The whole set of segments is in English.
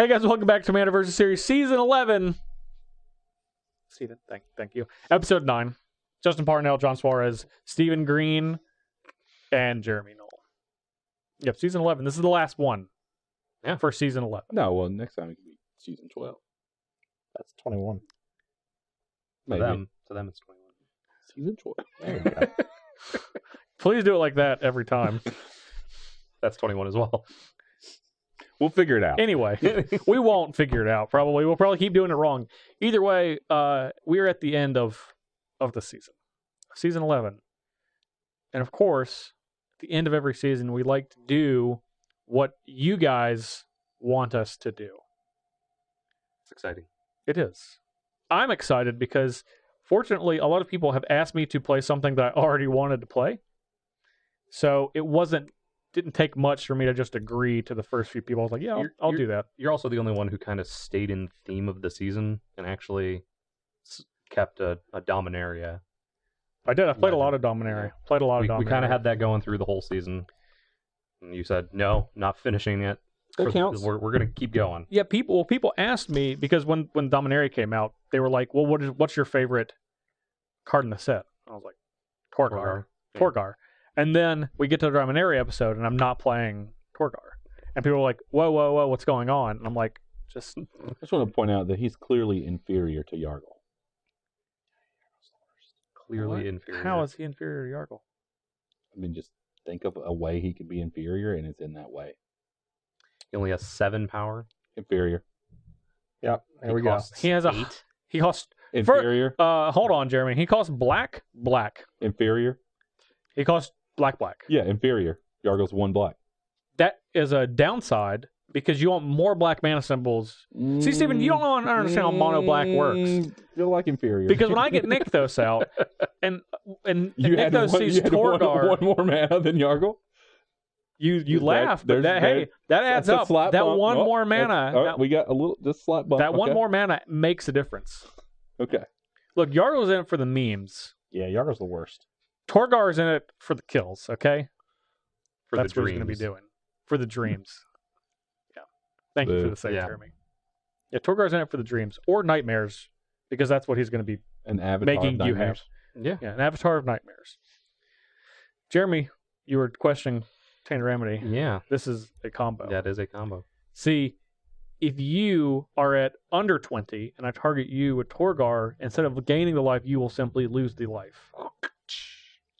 Hey guys, welcome back to Commander vs. Series Season 11. Steven, thank you. Episode 9. Justin Parnell, John Suarez, Stephen Green, and Jeremy Knoll. Yep, Season 11. This is the last one. Yeah. For Season 11. No, well, next time it can be Season 12. That's 21. To them, it's 21. Season 12. There we go. Please do it like that every time. That's 21 as well. We'll figure it out. Anyway, we won't figure it out, probably. We'll probably keep doing it wrong. Either way, we're at the end of the season. Season 11. And of course, at the end of every season, we like to do what you guys want us to do. It's exciting. It is. I'm excited because, fortunately, a lot of people have asked me to play something that I already wanted to play. So it didn't take much for me to just agree to the first few people. I was like, yeah, I'll do that. You're also the only one who kind of stayed in theme of the season and actually kept a Dominaria. I did. I played a lot of Dominaria. We kind of had that going through the whole season. And you said, no, not finishing it. That counts. We're going to keep going. Yeah, people asked me, because when Dominaria came out, they were like, well, what's your favorite card in the set? I was like, Torgaar. Torgaar. And then we get to the Dominaria episode, and I'm not playing Torgaar. And people are like, whoa, what's going on? And I'm like, I just want to point out that he's clearly inferior to Yargle. Clearly inferior. How is he inferior to Yargle? I mean, just think of a way he could be inferior, and it's in that way. He only has 7 power. Inferior. Yep, there we go. He has 8. He costs... Inferior. Hold on, Jeremy. He costs black. Inferior. He costs black. Yeah, inferior. Yargle's 1 black. That is a downside because you want more black mana symbols. See, Steven, you don't understand how mono black works. Feel like inferior. Because when I get Nykthos out, and you had Nykthos sees Torgaar, one more mana than Yargle. You laugh, but that adds up. That one more mana. We got a little just slight bump. That one more mana makes a difference. Okay. Look, Yargle's in it for the memes. Yeah, Yargle's the worst. Torgaar's in it for the kills. Okay. That's what he's going to be doing for the dreams. Yeah. Thank you for the save, Jeremy. Yeah, Torgaar's in it for the dreams or nightmares, because that's what he's going to be an avatar making of you have. Yeah, an avatar of nightmares. Jeremy, you were questioning Tainted Remedy. Yeah. This is a combo. That is a combo. See, if you are at under 20 and I target you with Torgaar, instead of gaining the life, you will simply lose the life.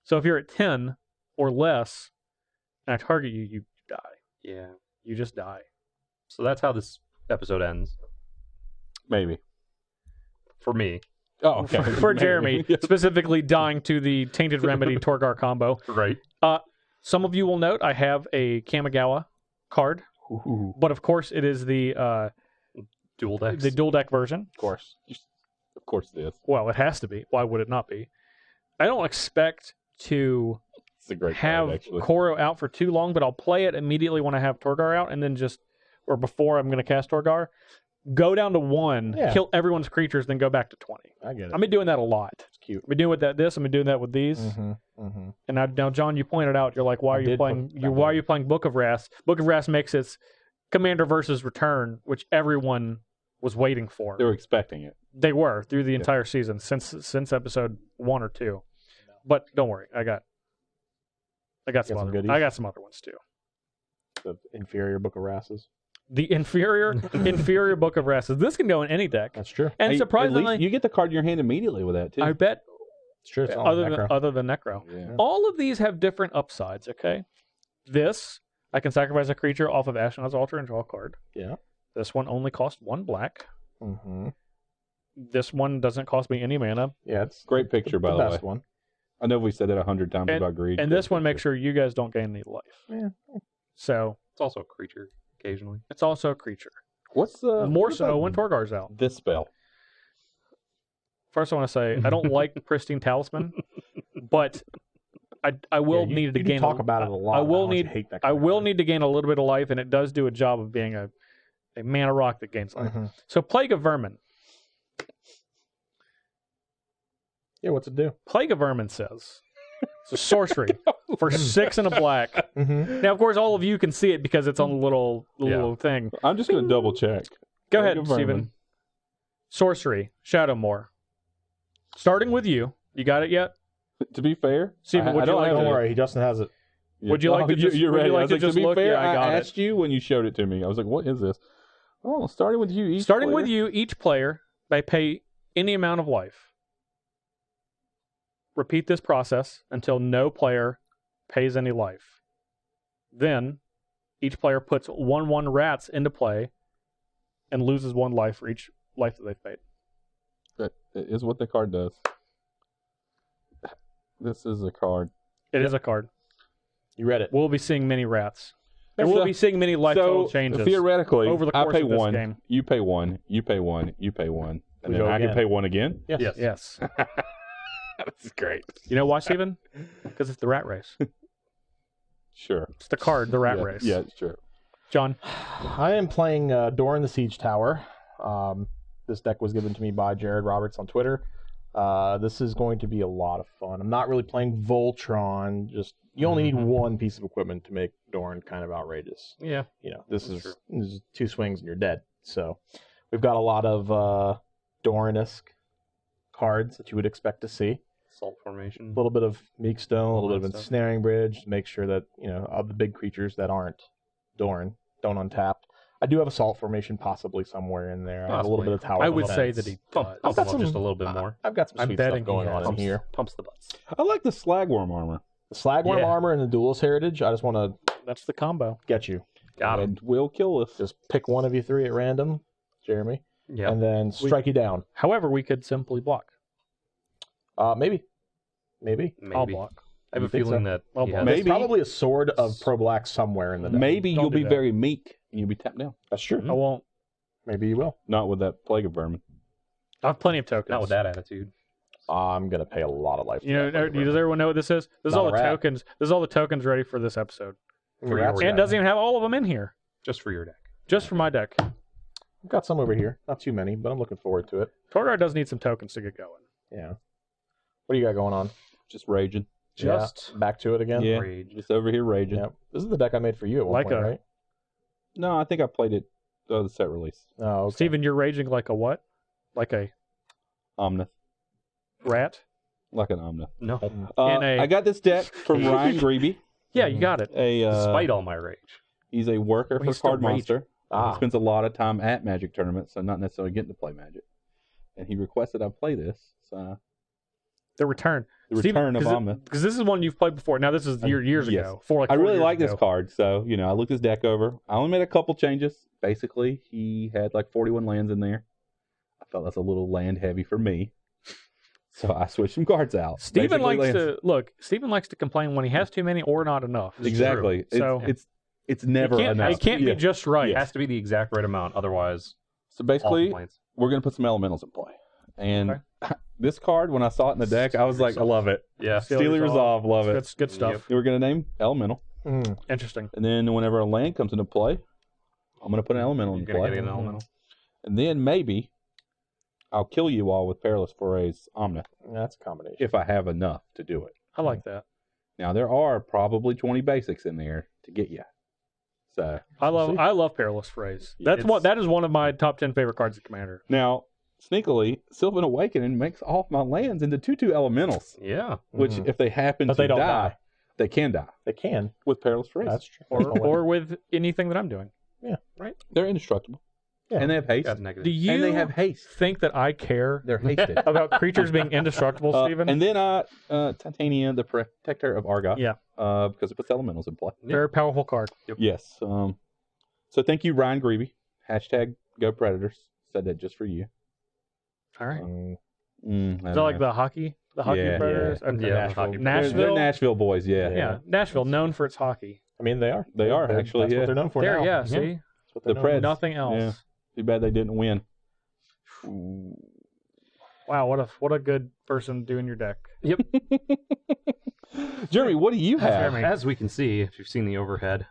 So if you're at 10 or less and I target you, you die. Yeah. You just die. So that's how this episode ends. Maybe. For me. Oh, okay. For Jeremy, specifically dying to the Tainted Remedy Torgaar combo. Right. Some of you will note I have a Kamigawa card. Ooh. But of course it is the dual deck. The dual deck version. Of course it is. Well, it has to be. Why would it not be? I don't expect to have Koro out for too long, but I'll play it immediately when I have Torgaar out, and then or before I'm going to cast Torgaar, go down to 1, kill everyone's creatures, then go back to 20. I get it. I've been doing that a lot. It's cute. I've been doing this. I've been doing that with these. And now, John, you pointed out, you're like, why are you playing Book of Wrath? Book of Wrath makes its Commander versus Return, which everyone was waiting for. They were expecting it. They were through the entire season since episode 1 or 2. But don't worry, I got some other goodies. I got some other ones too. The inferior Book of Wraths. The inferior Book of Wraths. This can go in any deck. That's true. And surprisingly, you get the card in your hand immediately with that too. I bet. It's true. It's other than Necro. Yeah. All of these have different upsides. Okay. This, I can sacrifice a creature off of Ashnod's Altar and draw a card. Yeah. This one only costs 1 black. Mm-hmm. This one doesn't cost me any mana. Yeah, it's great picture by the way. Best one. I know we said it 100 times about greed. And this one makes sure you guys don't gain any life. Yeah. So it's also a creature occasionally. It's also a creature. What's the more so when Torgaar's out? This spell. First, I want to say I don't like Pristine Talisman, but I will need to gain. Talk about it a lot. I will need to gain a little bit of life, and it does do a job of being a mana rock that gains life. Mm-hmm. So Plague of Vermin. Yeah, what's it do? Plague of Vermin says So sorcery for 6 and a black. Mm-hmm. Now, of course, all of you can see it because it's on the little thing. I'm just going to double check. Go ahead, Plague of Vermin. Steven. Sorcery, Shadowmoor. Starting with you. You got it yet? To be fair, Steven, would you like Don't to... worry, Justin has it. Would you like to just- You're would you ready. like I was to like, just to be look? fair, Yeah, I got it. asked you when you showed it to me. I was like, what is this? Oh, starting with you. Starting with you, each player, they pay any amount of life. Repeat this process until no player pays any life. Then, each player puts 1/1 rats into play and loses 1 life for each life that they've paid. That is what the card does. This is a card. It is a card. You read it. We'll be seeing many rats. And So- we'll be seeing many life total changes. Theoretically, over the I course pay of this 1, game. you pay 1, you pay 1, you pay 1, and We then go I can again. pay 1 again? Yes. Yes. That's great. You know why, Steven? Because it's the rat race. Sure. It's the card, the rat yeah, race. Yeah, sure. John, I am playing Doran the Siege Tower. This deck was given to me by Jared Roberts on Twitter. This is going to be a lot of fun. I'm not really playing Voltron. Just you only need 1 piece of equipment to make Doran kind of outrageous. yeah. You know, this That's is 2 swings and you're dead. So we've got a lot of Doran-esque cards that you would expect to see. Salt formation. A little bit of Meekstone, a little bit of that stuff. Ensnaring Bridge, to make sure that, you know, of the big creatures that aren't Doran, don't untap. I do have a Salt Formation possibly somewhere in there. I have a little bit of Tower I would Defense. say that he Pump, does. pump got them up just some- a little bit more. I've got some I'm sweet betting stuff going he on in has. here. Pumps the butts. I like the Slagworm armor. The Slagworm Yeah. Armor and the Duelist Heritage, I just want to That's the combo. get you. Got him. And will kill us. Just pick one of you 3 at random, Jeremy, Yeah. and then strike you down. However, we could simply block. Maybe. I'll Maybe. block. I have You a think feeling so? that I'll he block. has- Maybe. There's probably a Sword of Pro Black somewhere in the deck. Maybe Don't you'll do be that. very meek and you'll be tapped down. That's true. I won't. Maybe you will. Not with that Plague of Vermin. I have plenty of tokens. Not with that attitude. I'm going to pay a lot of life. You know, does everyone know what this is? This is Not all a the rat. tokens. This is all the tokens ready for this episode. For Rats your And guy. doesn't even have all of them in here. Just for your deck. Just for my deck. I've got some over here. Not too many, but I'm looking forward to it. Torgaar does need some tokens to get going. Yeah. What do you got going on? Just raging. Just Yeah, back to it again. Yeah. rage. Just over here raging. Yep. This is the deck I made for you at one Like point, a- right? No, I think I played it the set release. Oh, okay. Steven, you're raging like a what? Like a Omnath. rat? Like an Omnath. No. In a- I got this deck from Ryan Greeby. Yeah, you got it. Despite all my rage. He's a worker Well, for he's still Card Monster. He Ah, spends a lot of time at Magic tournaments, so not necessarily getting to play Magic. And he requested I play this. So The return. the return of Omnath. Because this is one you've played before. Now, this is years yes. ago. For like I 4 really years like this ago. card, so I looked his deck over. I only made a couple changes. Basically, he had like 41 lands in there. I felt that's a little land heavy for me, so I switched some cards out. Steven Basically, likes lands- to look. Steven likes to complain when he has too many or not enough. It's exactly. So- It's never enough. It can't Yeah. be just right. It has to be the exact right amount, otherwise, So all basically, complaints. we're gonna put some elementals in play. And Okay. this card, when I saw it in the deck, I was like, I love it. Yeah. Steely Resolve, love it. That's good stuff. We're gonna name elemental, Interesting. and then whenever a land comes into play, I'm gonna put an elemental You're in going to play, get an elemental. and then maybe I'll kill you all with Perilous Forays Omnath that's a combination. if I have enough to do it. I like that. Now there are probably 20 basics in there to get you. So I see. love Perilous Phrase. It's- That is one of my top 10 favorite cards of Commander. now, sneakily, Sylvan Awakening makes all of my lands into 2/2 elementals, Yeah. which Mhm. if they happen But to they don't die. they can die They can. with Perilous Forays. That's true. Or with anything that I'm doing. They're indestructible. Yeah. And they have haste. Got negative. Do you And they have haste. think that I care They're hasted. about creatures being indestructible, Steven? And then Titania, the Protector of Argoth. Yeah. Because it puts elementals in play. Very powerful card. Yes. So thank you, Ryan Greeby. Hashtag Go Predators. Said that just for you. All right. I Is that like the hockey? The hockey Yeah, Predators? yeah. Okay. Yeah, Nashville. hockey They're Nashville? Nashville boys, yeah. Yeah. Nashville, known for its hockey. I mean, they are. They are, actually, That's yeah. what they're known for There, now. yeah, That's see? what they're The known for. Preds. Nothing else. Yeah. Too bad they didn't win. Wow, what a good person doing your deck. Jeremy, what do you have? Jeremy. As we can see, if you've seen the overhead,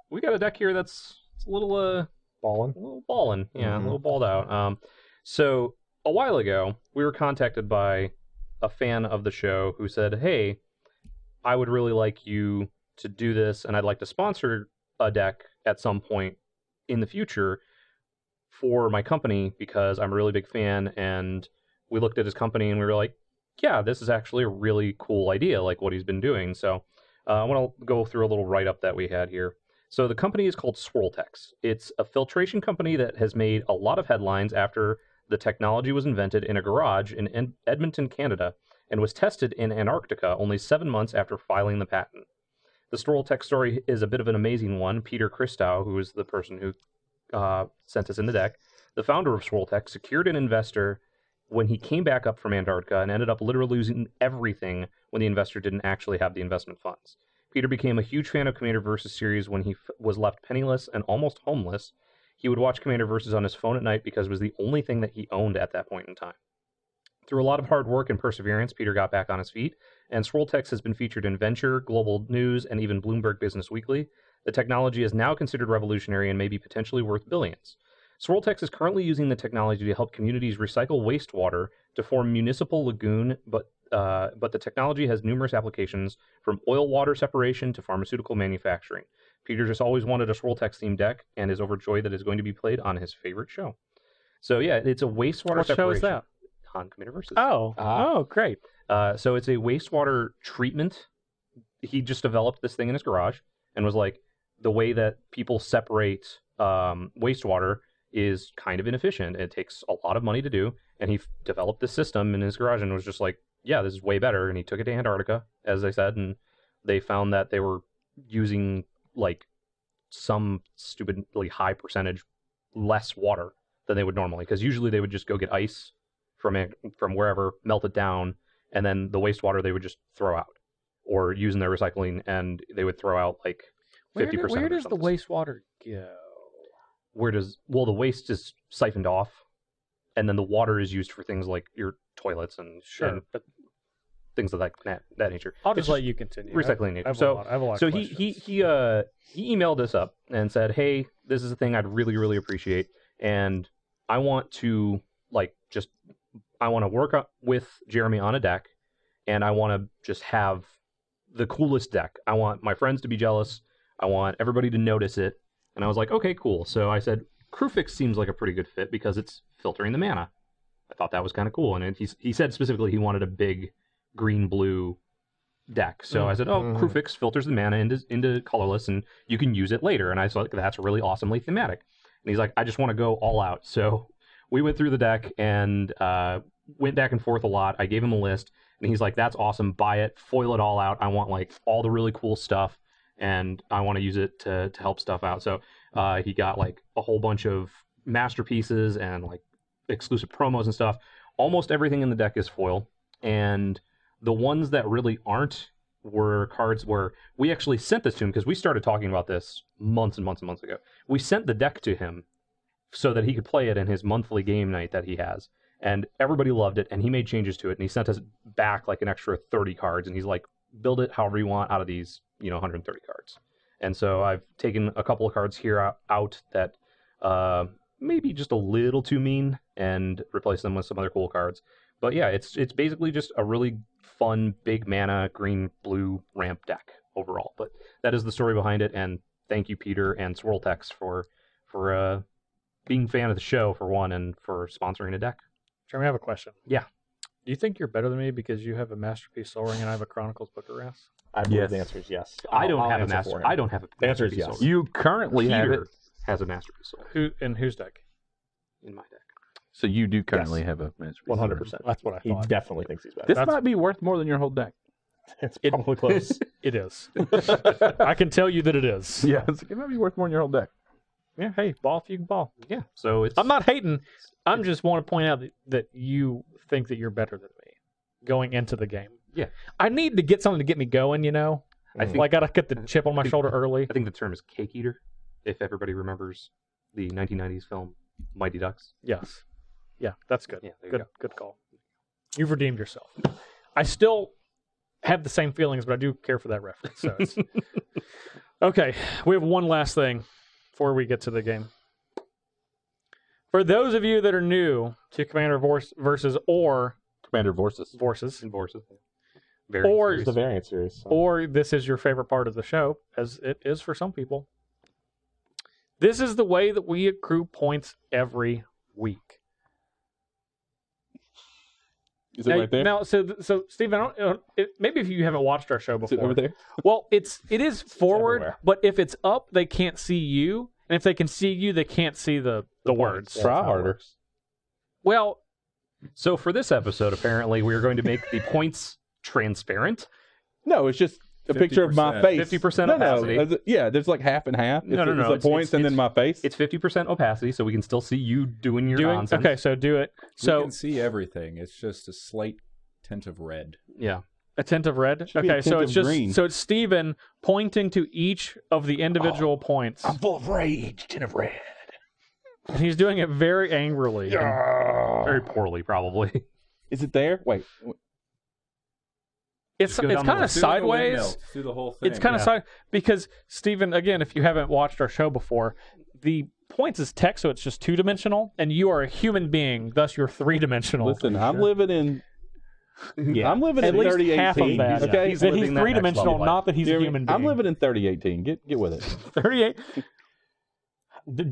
we got a deck here that's it's a little Ballin'. ballin'. Yeah, Mhm. a little balled out. So a while ago, we were contacted by a fan of the show who said, "Hey, I would really like you to do this, and I'd like to sponsor a deck at some point in the future for my company because I'm a really big fan. And we looked at his company and we were like, yeah, this is actually a really cool idea, like what he's been doing. So I want to go through a little write-up that we had here. So the company is called Swirltex. It's a filtration company that has made a lot of headlines after the technology was invented in a garage in Edmonton, Canada, and was tested in Antarctica only 7 months after filing the patent. The Swirltex story is a bit of an amazing one. Peter Christow, who is the person who sent us in the deck, the founder of Swirltex, secured an investor when he came back up from Antarctica and ended up literally losing everything when the investor didn't actually have the investment funds. Peter became a huge fan of Commander Versus series when he was left penniless and almost homeless. He would watch Commander Versus on his phone at night because it was the only thing that he owned at that point in time. Through a lot of hard work and perseverance, Peter got back on his feet, and Swirltex has been featured in Venture, Global News, and even Bloomberg Business Weekly. The technology is now considered revolutionary and may be potentially worth billions. Swirltex is currently using the technology to help communities recycle wastewater to form municipal lagoon, but the technology has numerous applications from oil water separation to pharmaceutical manufacturing. Peter just always wanted a Swirltex themed deck and is overjoyed that it's going to be played on his favorite show. So yeah, it's a wastewater What separation. show is that? On Commander Versus. Oh, great. So it's a wastewater treatment. He just developed this thing in his garage and was like, the way that people separate wastewater is kind of inefficient. It takes a lot of money to do. And he developed this system in his garage and was just like, yeah, this is way better. And he took it to Antarctica, as I said, and they found that they were using like some stupidly high percentage less water than they would normally. Because usually they would just go get ice from wherever, melt it down, and then the wastewater they would just throw out or use in their recycling, and they would throw out like 50%. Where does the wastewater go? The waste is siphoned off, and then the water is used for things like your toilets and things of that nature. I'll just let you continue. Recycling nature. I have a lot of questions. he emailed us up and said, hey, this is a thing I'd really, really appreciate, and I want to I want to work with Jeremy on a deck, and I want to just have the coolest deck. I want my friends to be jealous. I want everybody to notice it. And I was like, okay, cool. So I said, Kruphix seems like a pretty good fit because it's filtering the mana. I thought that was kind of cool. And he said specifically he wanted a big green-blue deck. So I said, Kruphix filters the mana into colorless, and you can use it later. And I thought that's really awesomely thematic. And he's like, I just want to go all out. So we went through the deck and went back and forth a lot. I gave him a list, and he's like, that's awesome. Buy it, foil it all out. I want like all the really cool stuff, and I want to use it to help stuff out. So he got like a whole bunch of masterpieces and like exclusive promos and stuff. Almost everything in the deck is foil, and the ones that really aren't were cards where we actually sent this to him because we started talking about this months and months and months ago. We sent the deck to him so that he could play it in his monthly game night that he has. And everybody loved it, and he made changes to it, and he sent us back like an extra 30 cards, and he's like, build it however you want out of these, 130 cards. And so I've taken a couple of cards here out that maybe just a little too mean and replaced them with some other cool cards. But yeah, it's basically just a really fun, big mana, green-blue ramp deck overall. But that is the story behind it, and thank you, Peter and Swirltex, for being a fan of the show, for one, and for sponsoring a deck. Jeremy, I have a question. Yeah. Do you think you're better than me because you have a Masterpiece Soul Ring and I have a Chronicles Book of Wrath? I believe Yes. the answer is yes. I don't I'll have a answer master. for him. I don't have a The answer is Masterpiece yes. Soul. You currently have it, Peter has a Masterpiece Soul In whose deck? in my deck. so you do currently have a masterpiece. 100%. That's what I He thought. definitely thinks he's better. This That's- might be worth more than your whole deck. It's probably close. It is. I can tell you that it is. Yeah, it might be worth more than your whole deck. Yeah, hey, ball if you can ball. Yeah. So it's I'm not hating. I'm just want to point out that you think that you're better than me going into the game. Yeah. I need to get something to get me going, I think I got to get the chip on my shoulder early. I think the term is cake eater. If everybody remembers the 1990s film Mighty Ducks. Yes. Yeah, that's good. Yeah, there you Good good call. You've redeemed yourself. I still have the same feelings, but I do care for that reference. So it's... Okay, we have one last thing before we get to the game. For those of you that are new to Commander Versus or Commander Vorsis. Vorses, Or- It's the variant series. So. or this is your favorite part of the show, as it is for some people. This is the way that we accrue points every week. Is it right there? Now, so Stephen, maybe if you haven't watched our show Is it before, over there? well, it is forward, everywhere. but if it's up, they can't see you, and if they can see you, they can't see the words. Yeah, Try that's how it harder. works. Well, So for this episode, apparently, we're going to make the points transparent. No, it's just a picture of my 50%. face. 50% no, opacity. No, yeah, there's like half and half. No, it's no. the points and then my face. It's 50% opacity, so we can still see you doing your doing nonsense. okay, so do it. We So can see everything. It's just a slight tint of red. Yeah. a tint of red. Should be a Okay, so tint it's of just green. so it's Steven pointing to each of the individual points. I'm full of rage. Tint of red. And he's doing it very angrily. Very poorly, probably. Is it there? Wait. It's go down kind the- of Do the sideways. windmill. Do the whole thing. It's kind of side because Steven, again, if you haven't watched our show before, the points is text, so it's just 2-dimensional, and you are a human being, thus you're 3-dimensional. Listen, I'm living in. Yeah. I'm living At in least 3018. half of that. Okay, He's that living he's that next 3-dimensional, level. not that he's You a hear me? human being. I'm living in 3018. Get with it. 38.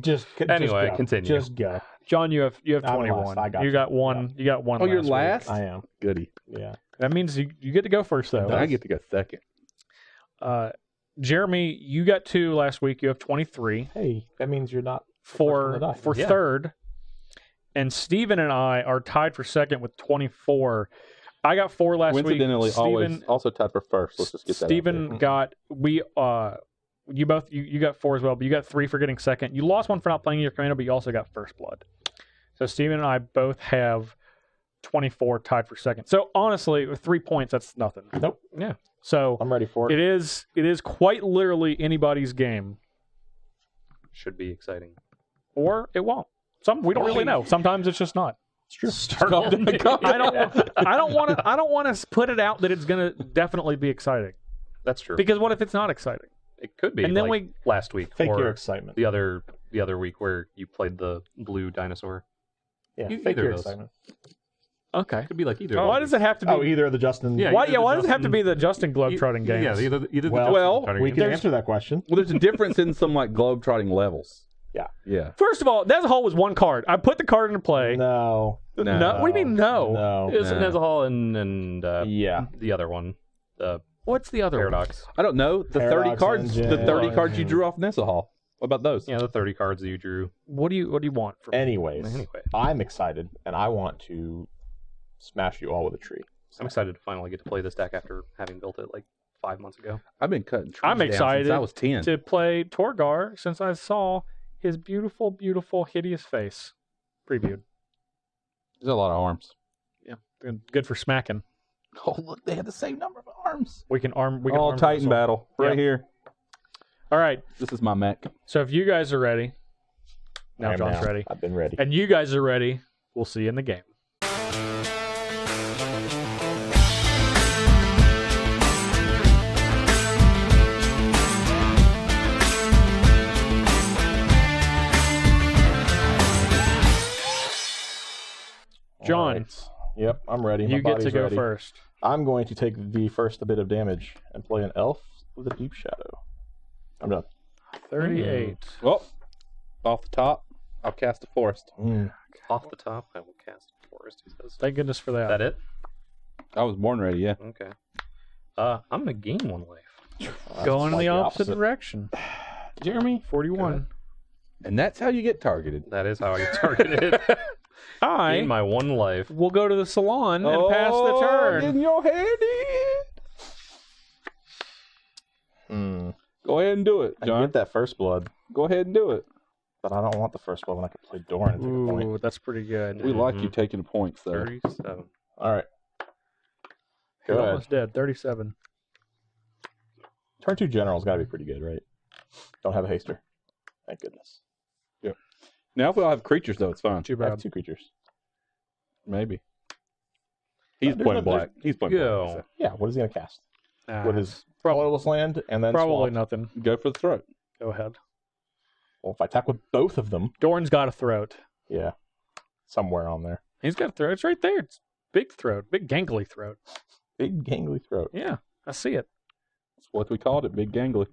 Just Anyway, go. continue. Just go. John, you have I'm 21. last. I got you you. got one. You got one. Oh, you're week. last? I am. Goody. Yeah. That means you get to go first, though. I get to go second. Jeremy, you got 2 last week. You have 23 Hey, that means you're not for First on the die. for Yeah. third, and Steven and I are tied for second with 24. I got 4 last week. Coincidentally, always Steven, also tied for first. Let's just get that. Steven got you both you got 4 as well, but you got 3 for getting second. You lost 1 for not playing your commander, but you also got first blood. So Steven and I both have 24 tied for second. So honestly, with 3 points, that's nothing. Nope. Yeah. So I'm ready for it. it is quite literally anybody's game, Should be exciting. or it won't. We don't really know. Sometimes it's just not. It's true. I don't want to put it out that it's going to definitely be exciting, That's true. because what if it's not exciting? It could be. And then like last week Fake or your excitement. the other week where you played the blue dinosaur. Yeah, Either fake of your those. excitement. Okay. Could be like either. Why does it have to be? Oh, either of the Justin. Yeah, why either the does it have to Justin- be the Justin Globetrotting games? Yeah, either the Well, Justin we Globetrotting can games. answer that question. Well, there's a difference in some like globetrotting levels. Yeah. Yeah. First of all, Nezahal was 1 card. I put the card into play. No. No. What do you mean no? No. It was Nah. Nezahal and Yeah. the other one, the What's the other one? Paradox. I don't know. The 30 Paradox cards. Engine. The 30 cards you drew off Nessa Hall. What about those? Yeah, the 30 cards that you drew. What do you want from me? Anyways, Anyway, I'm excited, and I want to smash you all with a tree. I'm excited to finally get to play this deck after having built it like 5 months ago. I've been cutting trees I'm down excited since I was 10. to play Torgaar since I saw his beautiful, beautiful, hideous face previewed. There's a lot of arms. Yeah, good for smacking. Oh, look, they have the same number of arms. We can arm. We can All arm Titan wrestle. battle right Yep. here. All right. This is my mech. So if you guys are ready, I now am John's ready, I've been ready. and you guys are ready, we'll see you in the game. John, All right. Yep, I'm ready. My you get to body's go ready. first. I'm going to take the first bit of damage and play an elf with a deep shadow. I'm done. 38. Well, off the top, I'll cast a forest. Off the top, I will cast Forest. He says. Thank goodness for Is that. that it? I was born ready, yeah. Okay. I'm gonna gain 1 life. Going in the like opposite direction. Jeremy? 41. And that's how you get targeted. That is how I get targeted. I Gain my 1 life. will go to the salon and pass the turn. Getting your head in. Go ahead and do it, I John. get that first blood, Go ahead and do it. but I don't want the first blood when I could play Doran and take a point. Ooh, that's pretty good. We like you taking points, though. 37. All right. You're Go ahead. almost dead. 37. Turn 2 general's got to be pretty good, right? Don't have a haster. Thank goodness. Now, if we all have creatures, though, it's fine. Too I have bad. 2 creatures. Maybe. He's There's playing no- black. He's playing Go. black. Yeah, what is he going to cast? Nah, With his prob- colorless land and then probably swap? nothing. So go for the throat. Go ahead. Well, if I attack with both of them, Doran's got a throat. yeah, somewhere on there. He's got a throat. It's right there. It's big throat. Big gangly throat. Big gangly throat. Yeah, I see it. That's what we called it, big gangly.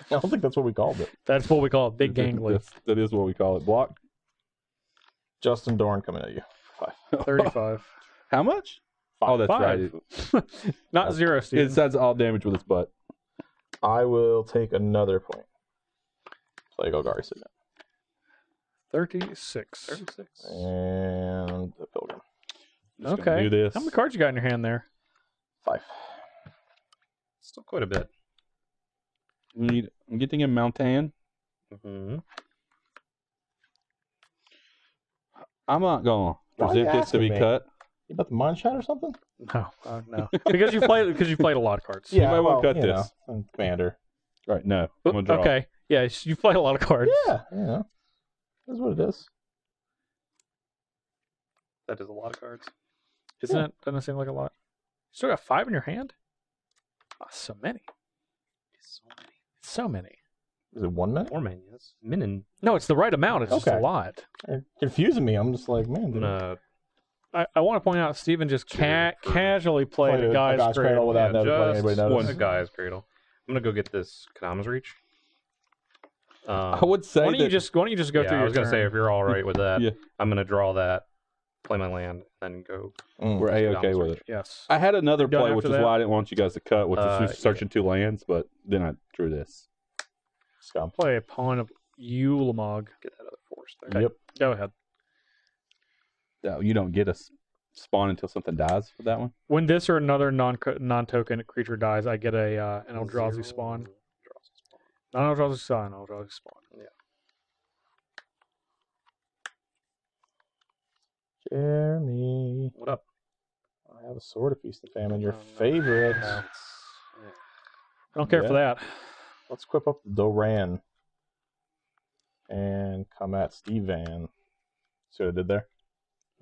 I don't think that's what we called it. That's what we call it, big gangly. That is what we call it. Block. Justin Doran coming at you. 35. How much? Oh, that's 5. right. Not 0, It Steven. says all damage with its butt. I will take another point. Play Golgari Signet. 36. 36. And the Pilgrim. Just gonna Okay. do this. How many cards you got in your hand there? 5. Still quite a bit. I'm getting a Mountain. Mm-hmm. I'm not going to Why are you present this to asking be me? cut. You about the Mind Shot or something? No, no. because you played a lot of cards. You might want to cut you this. know, I'm Commander. Right, no. I'm going to draw. Okay. Yeah, you played a lot of cards. Yeah, you know. That's what it is. That is a lot of cards. Doesn't it seem like a lot? You still got 5 in your hand? Oh, so many. So many. So many. Is it 1 minute? 4 minions. Minin. No, it's the right amount. It's just Okay. a lot. You're confusing me. I'm just like, man. I'm dude. gonna I want to point out Steven just casually played Played a guy's Cradle without Yeah, letting just anybody notice. a guy's cradle. I'm gonna go get this Kadama's Reach. I would say Why don't you that just go yeah, through I your was gonna say turn? if you're all right with that, Yeah. I'm gonna draw that, play my land, then go. we're A-okay Kadama's with Reach. it. Yes. I had another Done play, which after is that? why I didn't want you guys to cut, which is just searching 2 lands, but then I drew this. Scum. Play a pawn of Ulamog. Get that other force there. Yep. Go ahead. No, you don't get a spawn until something dies for that one. When this or another non-token creature dies, I get an Eldrazi spawn. Eldrazi spawn. Not an Eldrazi spawn, an Eldrazi spawn. Jeremy. What up? I have a Sword of Feast and Famine. Your favorite. I don't care for that. Let's equip up the Doran. And come at Steve Van. See what I did there?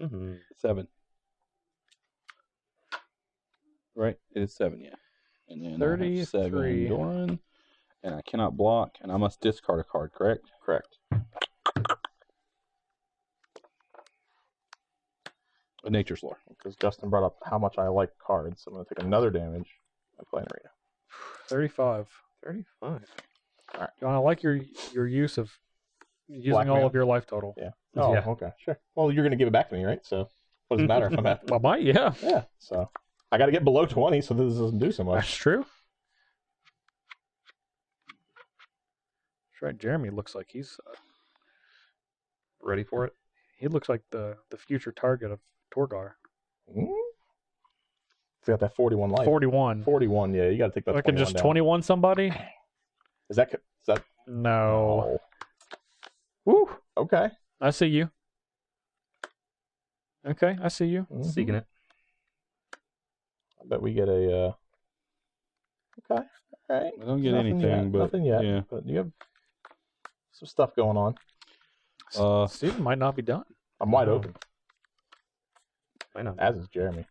Mm-hmm. 7. Right? It is 7, yeah. And then I have 33. 7 Doran. And I cannot block, and I must discard a card, correct? Correct. A Nature's Lore. Because Justin brought up how much I like cards. So I'm going to take another damage and play an arena. 35. 35. John, I like your use of using Blackmail. all of your life total. Yeah. Oh, Yeah. okay. Sure. Well, you're going to give it back to me, right? So what does it matter if I'm at... I might, yeah. Yeah. So I got to get below 20 so this doesn't do so That's much. true. That's right. Jeremy looks like he's Ready for it? he looks like the future target of Torgaar. Mm? It's got that 41 life. 41. 41, yeah. You got to take that I can 21 just down. 21 somebody? Is that... No. Oh. Woo! Okay. I see you. Okay, I see you. Mhm. Seeking it. I bet we get a... Okay. All right. I don't get Nothing anything, yet. but Nothing yet. yeah. But you have some stuff going on. Steven might not be done. I'm wide open, I know. as is Jeremy.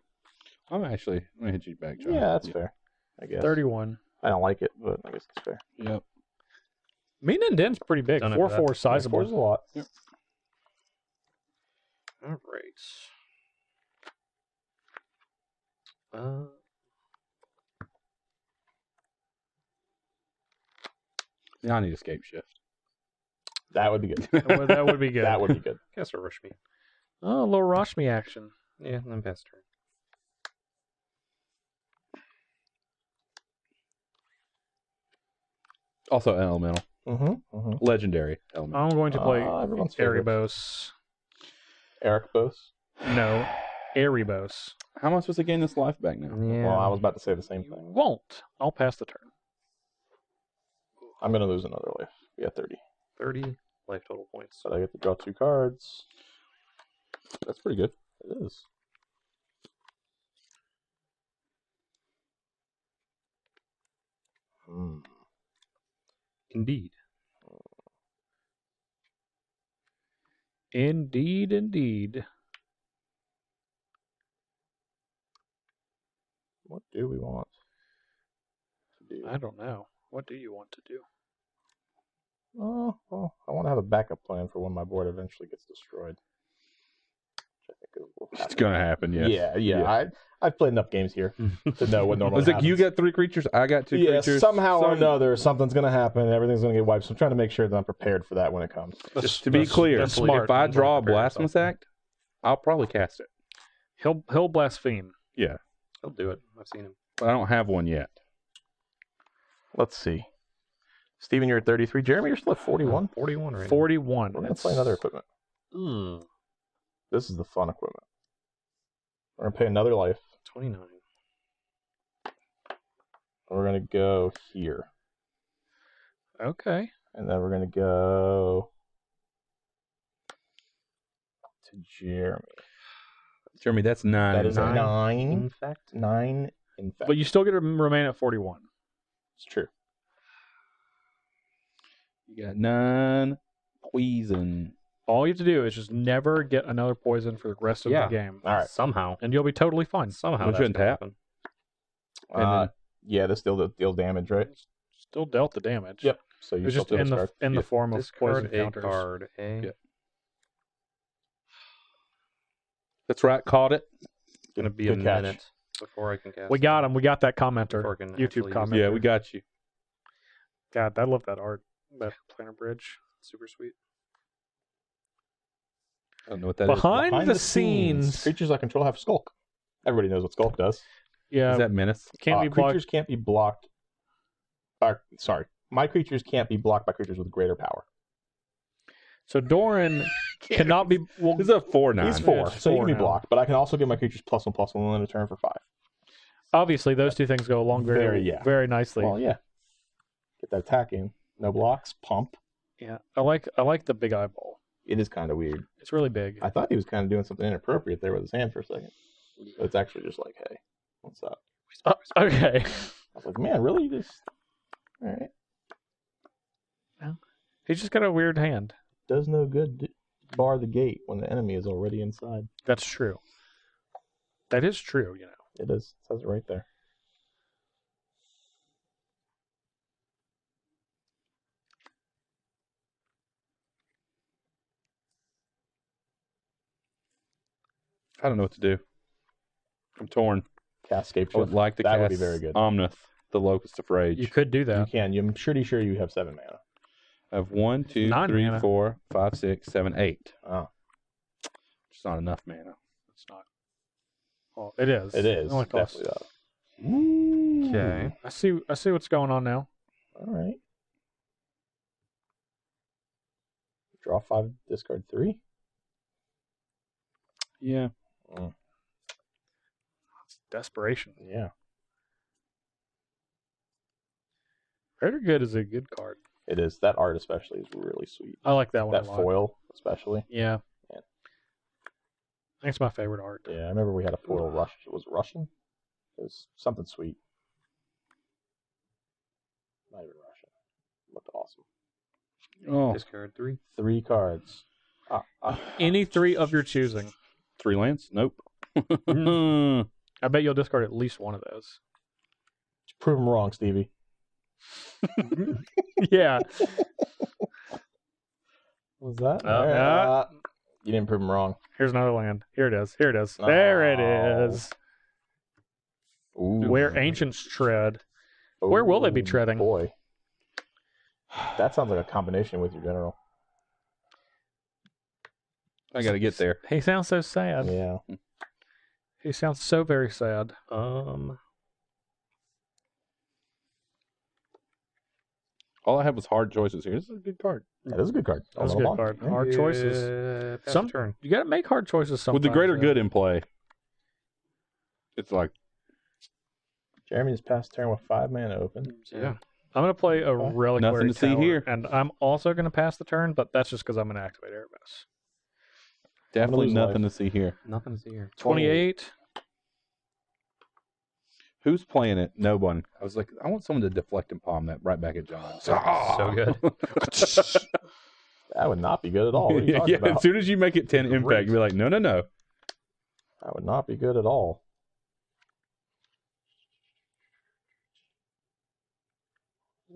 I'm going to hit you back, John. Yeah, that's fair. I guess. 31. I don't like it, but I guess it's fair. Yep. Mean and Den's pretty big. Done it 4-4 for that. is sizable. Four's a lot. All right. Yeah, I need escape shift. That would be good. That would be good. That would be good. Guess or rush me. Oh, a little Rashmi action. Yeah, I'm past turn. Also, an elemental. Mm-hmm. Mm-hmm. Legendary elemental. I'm going to play Everyone's favorite. Erebos. Eric Bose. No, Erebos. How am I supposed to gain this life back now? Yeah. Well, I was about to say the same You thing. won't. I'll pass the turn. I'm going to lose another life. We got 30. 30 life total points. So I get to draw 2 cards. That's pretty good. It is. Hmm. Indeed. Indeed, indeed. What do we want to do? I don't know. What do you want to do? Oh, well, I want to have a backup plan for when my board eventually gets destroyed. Which I think It's gonna happen. Yes. Yeah. I've played enough games here to know what normally It's like happens. you got 3 creatures, I got 2 creatures. Somehow or another, something's going to happen. Everything's going to get wiped. So I'm trying to make sure that I'm prepared for that when it comes. Just to be clear, that's smart. if I draw a Prepare Blasphemous Act, I'll probably cast it. He'll blaspheme. Yeah, He'll do it. I've seen him. but I don't have one yet. Let's see. Steven, you're at 33. Jeremy, you're still at 41. 41 right 41. We're going to play another equipment. now. This is the fun equipment. We're going to pay another life. 29. We're going to go here. Okay. And then we're going to go to Jeremy. Jeremy, that's 9. That is a 9. In fact, 9, in fact. But you still get to remain at 41. It's true. You got 9 poison. All you have to do is just never get another poison for the rest of Yeah. the game. All right. somehow. And you'll be totally fine. Somehow We that's shouldn't gonna tap. happen. And Yeah, this still deals damage, right? Still dealt the damage. Yep. So you It's just still in the discard. in the form of poison Discard a counters. card. Eh? Yeah. That's right, caught it. Gonna be Good a catch. minute before I can cast. We got him. We got that commenter. Before I can YouTube actually use commenter. Yeah, we got you. God, I love that art. That planar bridge. Super sweet. I don't know what that is. Behind the scenes. creatures I control have Skulk. Everybody knows what Skulk does. Yeah. Is that Menace? Can't be blocked. Creatures can't be blocked. Sorry. My creatures can't be blocked by creatures with greater power. So Doran cannot be. Well, This is a 4/9. He's 4, it's so you 4 can be now. blocked. But I can also give my creatures +1/+1 in a turn for 5. obviously, those two things go along very nicely. Well, yeah. Get that attack in. No blocks. Pump. Yeah, I like the big eyeball. It is kind of weird. It's really big. I thought he was kind of doing something inappropriate there with his hand for a second. But it's actually just like, hey, what's up? Okay. I was like, man, really? You just... All right. He's just got a weird hand. Does no good to bar the gate when the enemy is already inside. That's true. That is true, you know. It is. It says it right there. I don't know what to do. I'm torn. Cascade I would Shift. like to That cast would be very good. Omnath, the Locust of Rage. You could do You that. can. I'm pretty sure you have 7 mana. I have 1, 2, 9 3, mana. 4, 5, 6, 7, 8. Oh, It's not enough mana. It's not. Well, it is. it is. It only costs. Definitely that. Okay. I see what's going on now. All right. Draw 5, discard 3. Yeah. Desperation. Yeah. Greater Good is a good card. It is. That art especially is really sweet. I like that one That a lot. foil especially. Yeah. Yeah. I think it's my favorite art. Yeah, I remember we had a foil rush. Was it Russian? It was something sweet. Not even Russian. Looked awesome. Oh, Discard 3. 3 cards. Any 3 of your choosing. 3 lands? Nope. I bet you'll discard at least one of those. Prove them wrong, Stevie. Yeah. Was that? Yeah. You didn't prove them wrong. Here's another land. Here it is. Here it is. There it is. Ooh. Where ancients tread. Where will they be treading? Boy. That sounds like a combination with your general. I got to get there. He sounds so sad. Yeah. He sounds so very sad. All I had was hard choices here. This is a good card. That is a good card. That was a good card. Hard choices. Some turn. You got to make hard choices sometimes. With the greater though. good in play, it's like, Jeremy just passed turn with 5 mana open. Yeah. I'm going to play a Reliquary Nothing to see Tower, here. and I'm also going to pass the turn, but that's just because I'm going to activate Erebus. definitely lose nothing life. to see here. Nothing to see here. 28. Who's playing it? No one. I was like, I want someone to deflect and palm that right back at John. So good. That would not be good at all. What are you talking yeah, about? as soon as you make it 10 impact, you're like, no. That would not be good at all.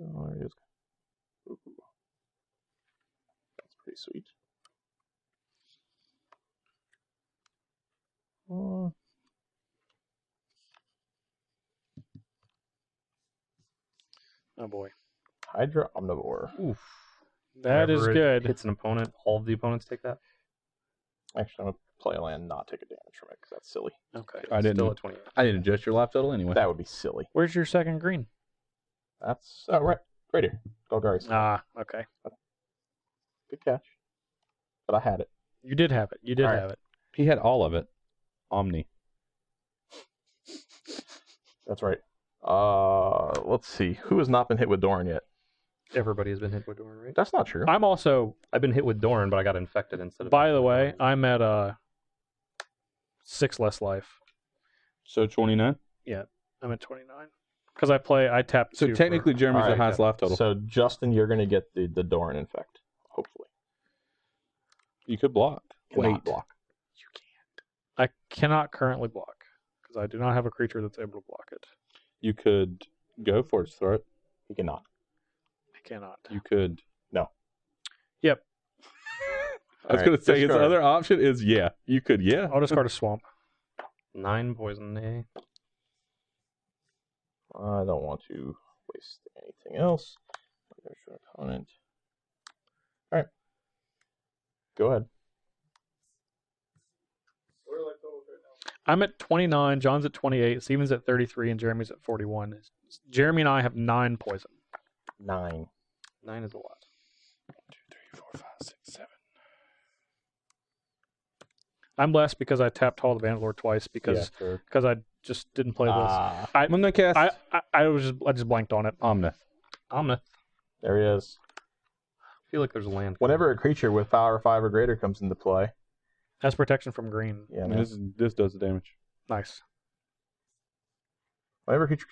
Oh, there it is. Ooh. That's pretty sweet. Oh boy. Hydra Omnivore. Oof. That is Whenever it good. hits an opponent, all of the opponents take that. Actually, I'm going to play a land, not take a damage from it, because that's silly. Okay. I Still didn't. at 28. I didn't adjust your life total anyway. That would be silly. Where's your second green? That's right here. Torgaar. Ah, okay. Good catch. But I had it. You did have it. You did All right. have it. He had all of it. Omni. That's right. Let's see. Who has not been hit with Doran yet? Everybody has been hit with Doran, right? That's not true. I'm also, I've been hit with Doran, but I got infected instead of. by the way, I'm at 6 less life. So 29. I'm at 29 because I tapped. So 2 technically, for, Jeremy's All the right, highest life total. So, Justin, you're going to get the Doran infect. Hopefully. You could block. Cannot block. you can't. I cannot currently block because I do not have a creature that's able to block it. You could go for its throat. He cannot. I cannot. You could. Yep. I was All going right, to say his discard. other option is you could, I'll discard a swamp. 9 poison. I don't want to waste anything else. There's your opponent. All right. Go ahead. I'm at 29. John's at 28. Steven's at 33, and Jeremy's at 41. Jeremy and I have 9 poison. 9. 9 is a lot. 1, 2, 3, 4, 5, 6, 7. I'm less because I tapped Hall of the Vandalord twice because I just didn't play this. I'm going to cast I just blanked on it. Omnath. Omnath. There he is. I feel like there's a land. Whenever a creature with power 5 or greater comes into play, Has protection from green. yeah, And man. this does the damage. Nice. Whenever a creature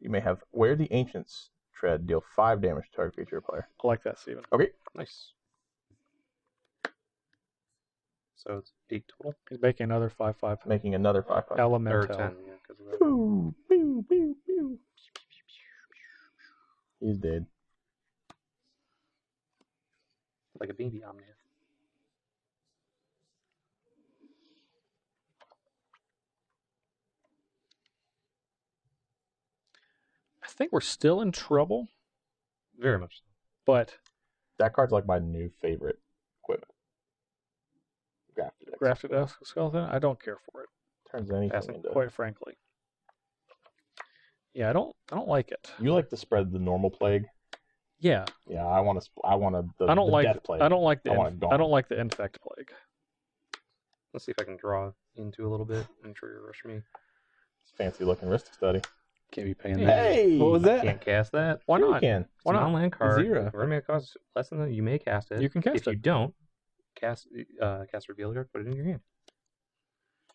you may have where the ancients tread, deal 5 damage to target creature or player. I like that, Steven. Okay. Nice. So it's 8 total. He's making another 5/5 Making another 5/5. Or elemental. 10, yeah, because of that. Pew, pew, pew, pew. He's dead. Like a baby Omnath. I think we're still in trouble, Very much so. but That card's like my new favorite equipment. Grafted Skeleton, I don't care for it, Turns anything Passing. into. quite frankly. Yeah, I don't like it. You like to spread the normal plague? Yeah, Yeah, I want to. I want to. I don't the like. death plague. I don't like the. I want it gone. I don't like the infect plague. Let's see if I can draw into a little bit and trigger rush me. It's fancy looking Ristic study. Can't be paying that. Hey, What was I that? can't cast that. Why Sure you not? can. Why It's a not? non-land card. Zero. Remember, it costs less than that. You may cast it. You can cast if it. you don't, cast reveal card, put it in your hand.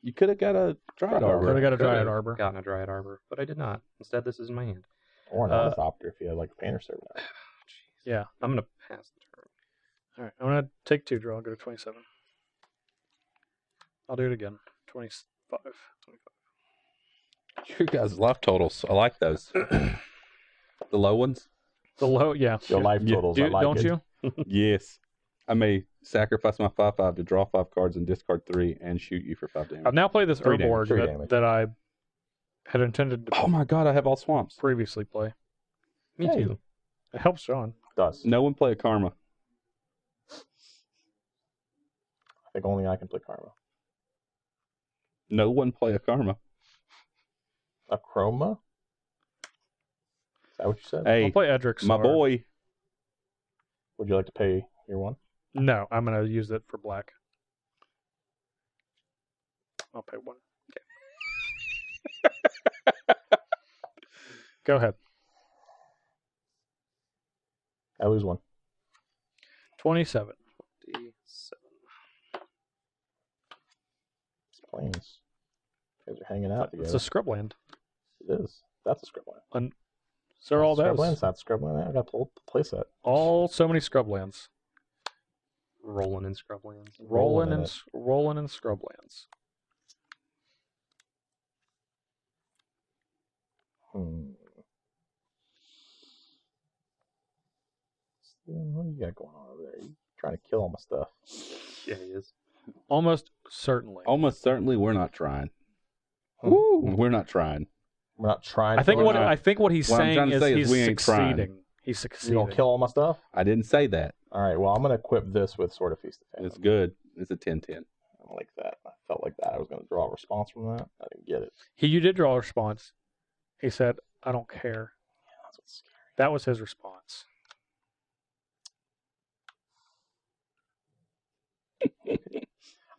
You could have got a Dryad Arbor. Arbor. Could have got a Could've Dryad Arbor. Gotten a Dryad Arbor, but I did not. Instead, this is in my hand. Or an Ornithopter if you had like a Painter Servant. Yeah. I'm gonna pass the turn. All right. I'm gonna take 2 draw. I'll go to 27. I'll do it again. 25. 25. Your guys' life totals. I like those. The low ones? The low. Yeah. Your life Yeah. totals. I like don't it. you? Yes. I may sacrifice my 5/5 to draw 5 cards and discard 3 and shoot you for 5 damage. I've now played this 3 damage, Urborg 3 that, damage. that I had intended to Oh my god, I have all swamps. previously play. Me Hey. too. It helps John. Does. No one play a Karma. I think only I can play Karma. No one play a Karma. A Chroma? Is that what you said? Hey, I'll play Edric. my boy. Would you like to pay your one? No, I'm gonna use it for black. I'll pay 1. Okay. Go ahead. I lose 1. 27. 27. It's planes. You guys are hanging out It's together. a scrubland. It is. That's a Scrubland. So are all those. Scrubland's not Scrubland. I got the playset. All so many scrublands. Rolling in scrublands. Rolling in in it. rolling in scrublands. What do you got going on over there? You trying to kill all my stuff? Yeah, he is. Almost certainly. Almost certainly we're not trying. Woo! We're not trying. We're not trying. I think to what kill I think what he's What I'm saying trying to is say is he's we ain't trying. succeeding. He's you succeeding. gonna kill all my stuff. I didn't say that. All right. Well, I'm gonna equip this with Sword of Feast of Famine. It's good. It's a 10-10. I like that. I felt like that. I was gonna draw a response from that. I didn't get it. You did draw a response. He said, "I don't care." That's what's scary. That was his response.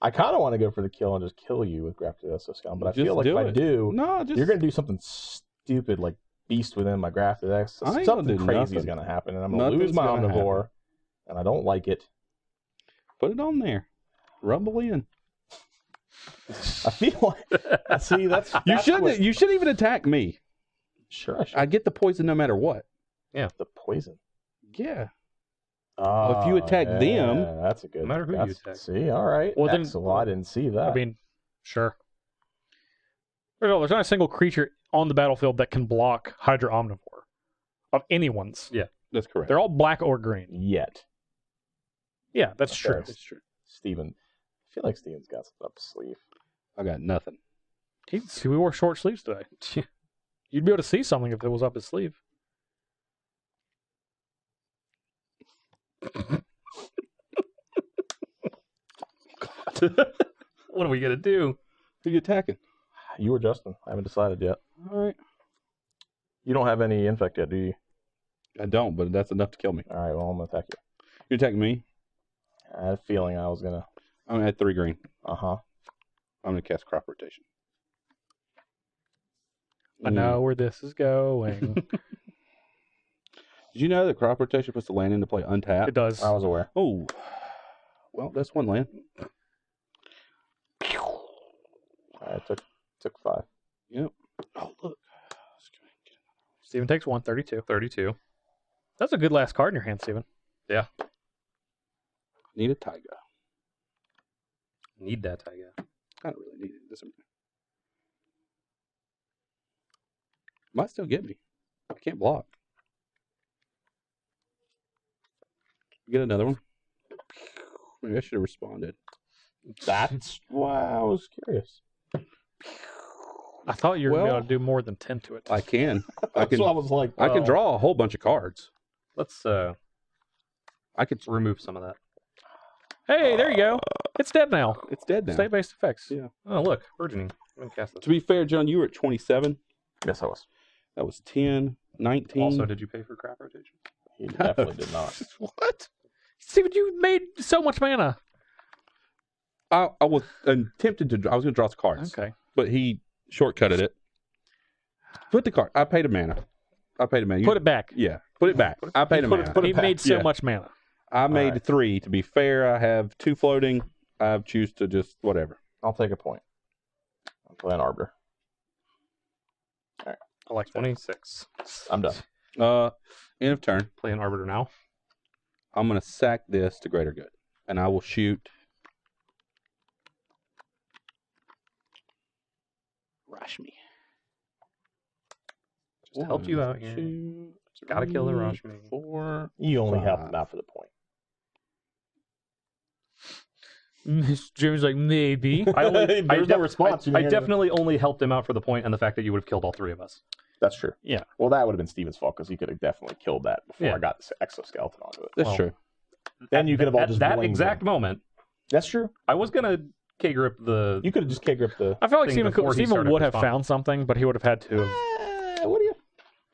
I kind of want to go for the kill and just kill you with Grafted Exoskeleton, but I Just feel like do if I it. do, No, just you're gonna do something stupid like Beast Within my Grafted X. I ain't Something gonna do crazy is nothing. gonna happen, and I'm gonna Nothing's lose my gonna Omnivore, and I don't like it. put it on there. Rumble in. I feel like see that's You shouldn't. You shouldn't even attack me. Sure, I should. I get the poison no matter what. The poison. Yeah. Oh, if you attack them- that's a good. No matter who you that's- attack. See, all right. Well, then- Excellent. I didn't see that. I mean, sure. There's not a single creature on the battlefield that can block Hydra Omnivore of anyone's. Yeah. That's correct. They're all black or green. yet, Yeah, that's true. That's true. Steven. I feel like Steven's got something up his sleeve. I got nothing. We wore short sleeves today. You'd be able to see something if it was up his sleeve. What are we gonna do? Who you attacking? You or Justin? I haven't decided yet. All right. You don't have any infect yet, do you? I don't, but that's enough to kill me. All right. Well, I'm gonna attack you. You're attacking me. I had a feeling I was gonna. I'm gonna add 3 green. Uh huh. I'm gonna cast crop rotation. I know where this is going. Did you know that crop rotation puts the land into play untapped? It does. I was aware. Oh, well, that's one land. All right. Took 5. Yep. Oh, look. Steven takes 1, 32. 32. That's a good last card in your hand, Steven. Need a Taiga. Need that Taiga. I don't really need it. Doesn't matter. Might still get me. I can't block. Get another one. Maybe I should have responded. That's why I was curious. I thought you were going to be Well- able to do more than 10 to it. I can. I That's can. what I was like. I can well, draw a whole bunch of cards. Let's I could. remove some of that. Hey, there you go. It's dead now. It's dead now. State-based effects. Yeah. Oh, look, burgeoning. I'm gonna cast this. To be fair, John, you were at 27. Yes, I was. That was 10, 19. Also, did you pay for crop rotation? He definitely did not. What? Steven, you made so much mana. I was tempted to. I was going to draw some cards. Okay. But he shortcutted it. Put the card. I paid a mana. You- Put it back. Yeah. Put it back. I paid a mana. put it He back. made so Yeah. much mana. I made right. 3. To be fair, I have 2 floating. I choose to just whatever. I'll take a point. I'll play an Arbiter. I like 26. I'm done. End of turn. Play an Arbiter now. I'm going to sack this to greater good. And I will shoot. Rashmi. Just helped you out here. 2, Gotta kill the 3, Rashmi. 4. You only helped 5. him out for the point. James like, maybe. I only, There's no response. You I didn't hear definitely only helped him out for the point and the fact that you would have killed all 3 of us. That's true. Yeah. Well, that would have been Steven's fault because he could have definitely killed that before Yeah. I got this exoskeleton onto it. That's Well, true. Then you could have all At just that blamed exact him. moment, That's true. I was gonna K-grip the. You could have just K-gripped the. I felt like thing Steven, before he Steven started would have responding. found something, but he would have had to have. What do you?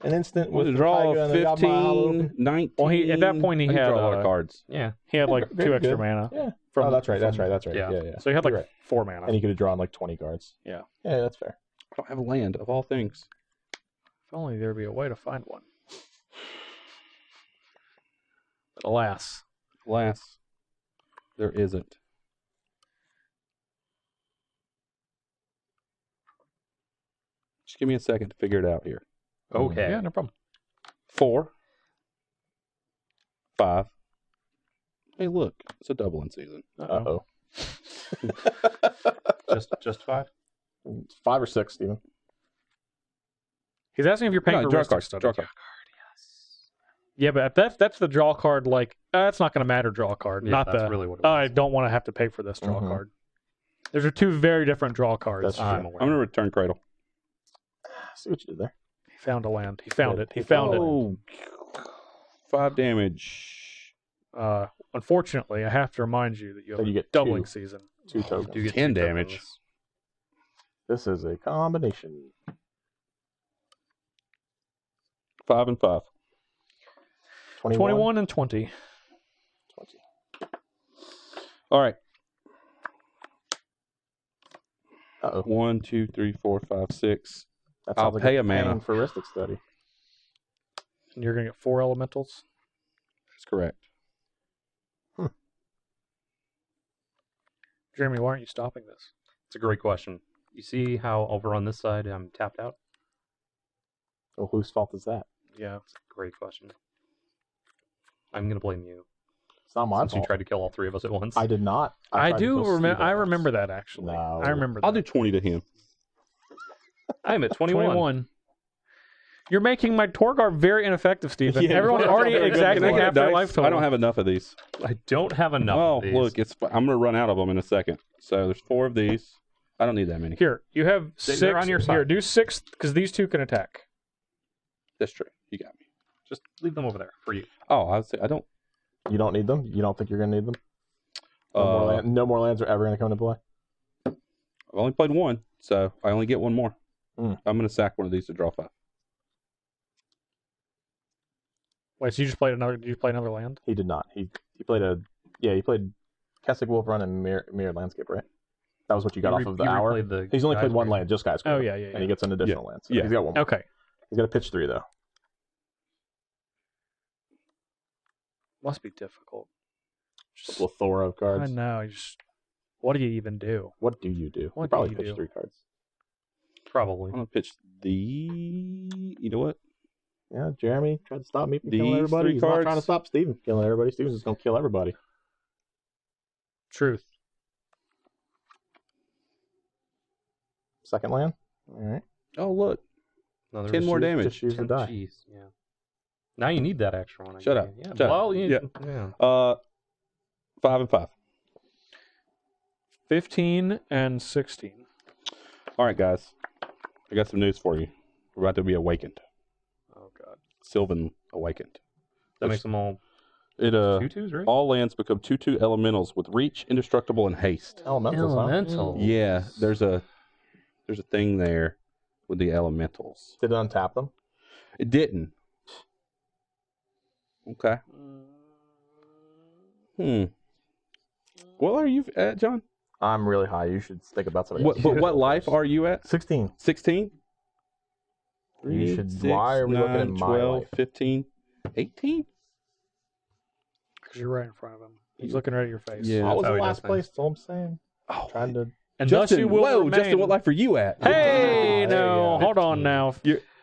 An instant With with a the draw Taiga of and the Yamaha 15, 19. Well, he at that point he I can had draw a lot of cards. Yeah. he had like Very 2 extra good. mana. Yeah. From- Oh, that's right. That's from- right. That's right. yeah. Yeah. So he had like You're right. 4 mana. And he could have drawn like 20 cards. Yeah. Yeah, that's fair. I don't have a land of all things. If only there'd be a way to find one. But alas, Alas, there isn't. Just give me a second to figure it out here. Okay. yeah, no problem. 4, 5. Hey, look, it's a doubling season. Uh-oh. Just 5. 5 or 6, Steven. He's asking if you're paying No, for draw a risk card. study. Draw a card. Yeah, but that's the draw card. Like that's not going to matter. Draw card, Yeah, not that's the. really what it I was. don't want to have to pay for this draw Mhm. card. Those are 2 very different draw cards. That's true. I'm aware. I'm going to return Cradle. See what you did there. He found a land. He found it. He found it. Oh, 5 damage. Unfortunately, I have to remind you that you have So you a get doubling 2. season. 2 tokens. You get 10 2 damage. tokens. This is a combination. 5 and 5. 21 and 20. 20. All right. Uh-oh. 1, 2, 3, 4, 5, 6. That I'll sounds like pay it's a mana. paying for Ristic Study. And you're going to get 4 elementals. That's correct. Jeremy, why aren't you stopping this? It's a great question. You see how over on this side I'm tapped out? Well, whose fault is that? Yeah. It's a great question. I'm going to blame you. It's not my Since fault. you tried to kill all 3 of us at once. I did not. I tried to do kill Steve remember. I at once. remember that actually. No. I remember that. I'll do 20 to him. I'm at 21. You're making my Torgaar very ineffective, Stephen. Yeah, Everyone's well, already Can I exactly get a half their dice? life total. I don't have enough of these. I don't have enough Oh, of these. look, I'm going to run out of them in a second. So there's 4 of these. I don't need that many. Here, you have They're 6. on your Here, side. do 6 because these 2 can attack. That's true. You got me. Just leave them over there for you. Oh, I would say I don't. You don't need them? You don't think you're going to need them? No more lands are ever going to come into play? I've only played 1, so I only get 1 more. Mm. I'm going to sack one of these to draw 5. Wait, so you just played another? Did you play another land? He did not. He played he played Kessig Wolf Run and Mirrored Landscape, right? That was what you got off of the hour. He's only played 1 land, just Guy's Oh Grave, yeah. and he gets an additional land. So Yeah. he's got 1 more. Okay. He's got to pitch 3 though. Must be difficult. A plethora of I cards. know. What do you even do? What do you do? What You probably do you pitch do? 3 cards. Probably. I'm going to pitch you know what? Yeah, Jeremy tried to stop me from These killing everybody. 3 He's cards. not trying to stop Steven from killing everybody. Steven's just going to kill everybody. Truth. Second land? All right. Oh, look. Another 10 more issue. damage. Just use the die. Jeez, yeah. Now you need that extra one. I Shut guess. up. Yeah. Shut up. Well, Yeah. yeah. 5 and 5. 15 and 16. All right, guys. I got some news for you. We're about to be awakened. Oh god. Sylvan awakened. That makes them all It 2/2s, right? all lands become 2/2 elementals with reach, indestructible, and haste. Elementals, huh? Elemental. Yeah, there's a thing there with the elementals. Did it untap them? It didn't. Okay. What are you at, John? I'm really high. You should think about something. What life are you at? 16. 16? You should. Why are we looking at my 12, life? 15, 18? Because you're right in front of him. He's looking right at your face. Yeah. I was how in he does last things. place. That's all I'm saying. Oh, Trying to. And Justin, thus you will whoa, remain. Justin, what life are you at? Hey, Oh, no, yeah. hold on now.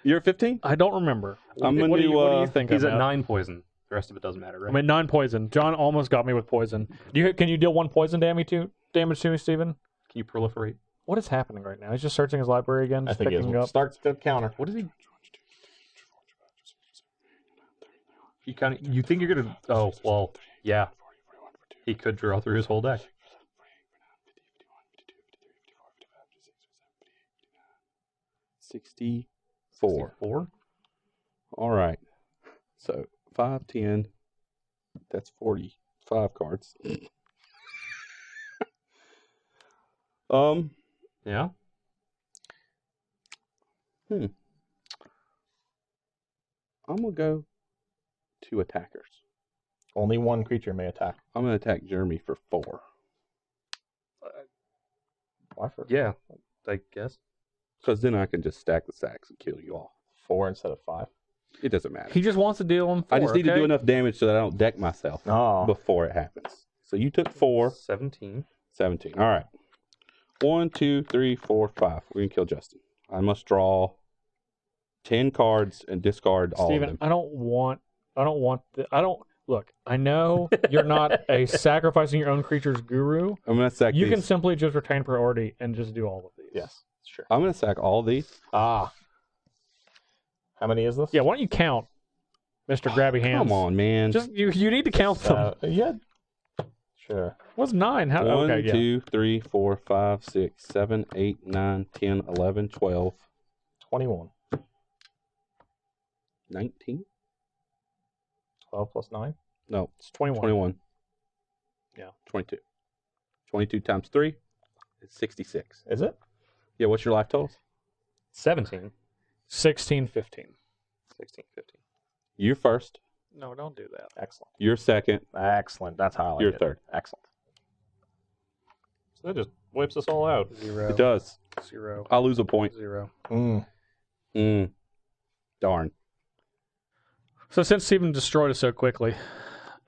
You're at 15? I don't remember. I'm what, gonna do you, do, what do you think? He's I'm at 9 poison. The rest of it doesn't matter, right? I'm at 9 poison. John almost got me with poison. Can you deal 1 poison damage to me, Steven? Can you proliferate? What is happening right now? He's just searching his library again, I just think picking it up. starts to counter. What is he? You think you're gonna? Oh well, yeah. He could draw through his whole deck. 64. 4. All right. So 5, 10. That's 45 cards. Yeah. I'm gonna go 2 attackers. Only 1 creature may attack. I'm gonna attack Jeremy for 4. Why for Yeah. I guess. Because then I can just stack the sacks and kill you all. 4 instead of 5? It doesn't matter. He just wants to deal him 4, I just need to okay? do enough damage so that I don't deck myself Oh. before it happens. So you took 4, 17. 17. All right. 1, 2, 3, 4, 5. We're gonna kill Justin. I must draw 10 cards and discard all of Steven, them. I don't look, I know you're not a sacrificing your own creature's guru. I'm gonna sack You these. can simply just retain priority and just do all of these. Yes. Sure. I'm gonna sack all these. Ah. How many is this? Yeah, why don't you count, Mr. Grabby Hands? Come on, man. Just you need to count them. Yeah. Sure. What's 9? How 1, okay, yeah. 2, 3, 4, 5, 6, 7, 8, 9, 10, 11, 12, 21. 19? 12 plus 9? No, It's 21. 21. Yeah. 22. 22 times 3 is 66. Is it? Yeah, what's your life totals? 17. 16, 15. 16, 15. You're first. No, don't do that. Excellent. You're second. Excellent. That's how I like You're it. third. Excellent. So that just wipes us all out. 0. It does. 0. I'll lose a point. 0. Darn. So since Steven destroyed us so quickly,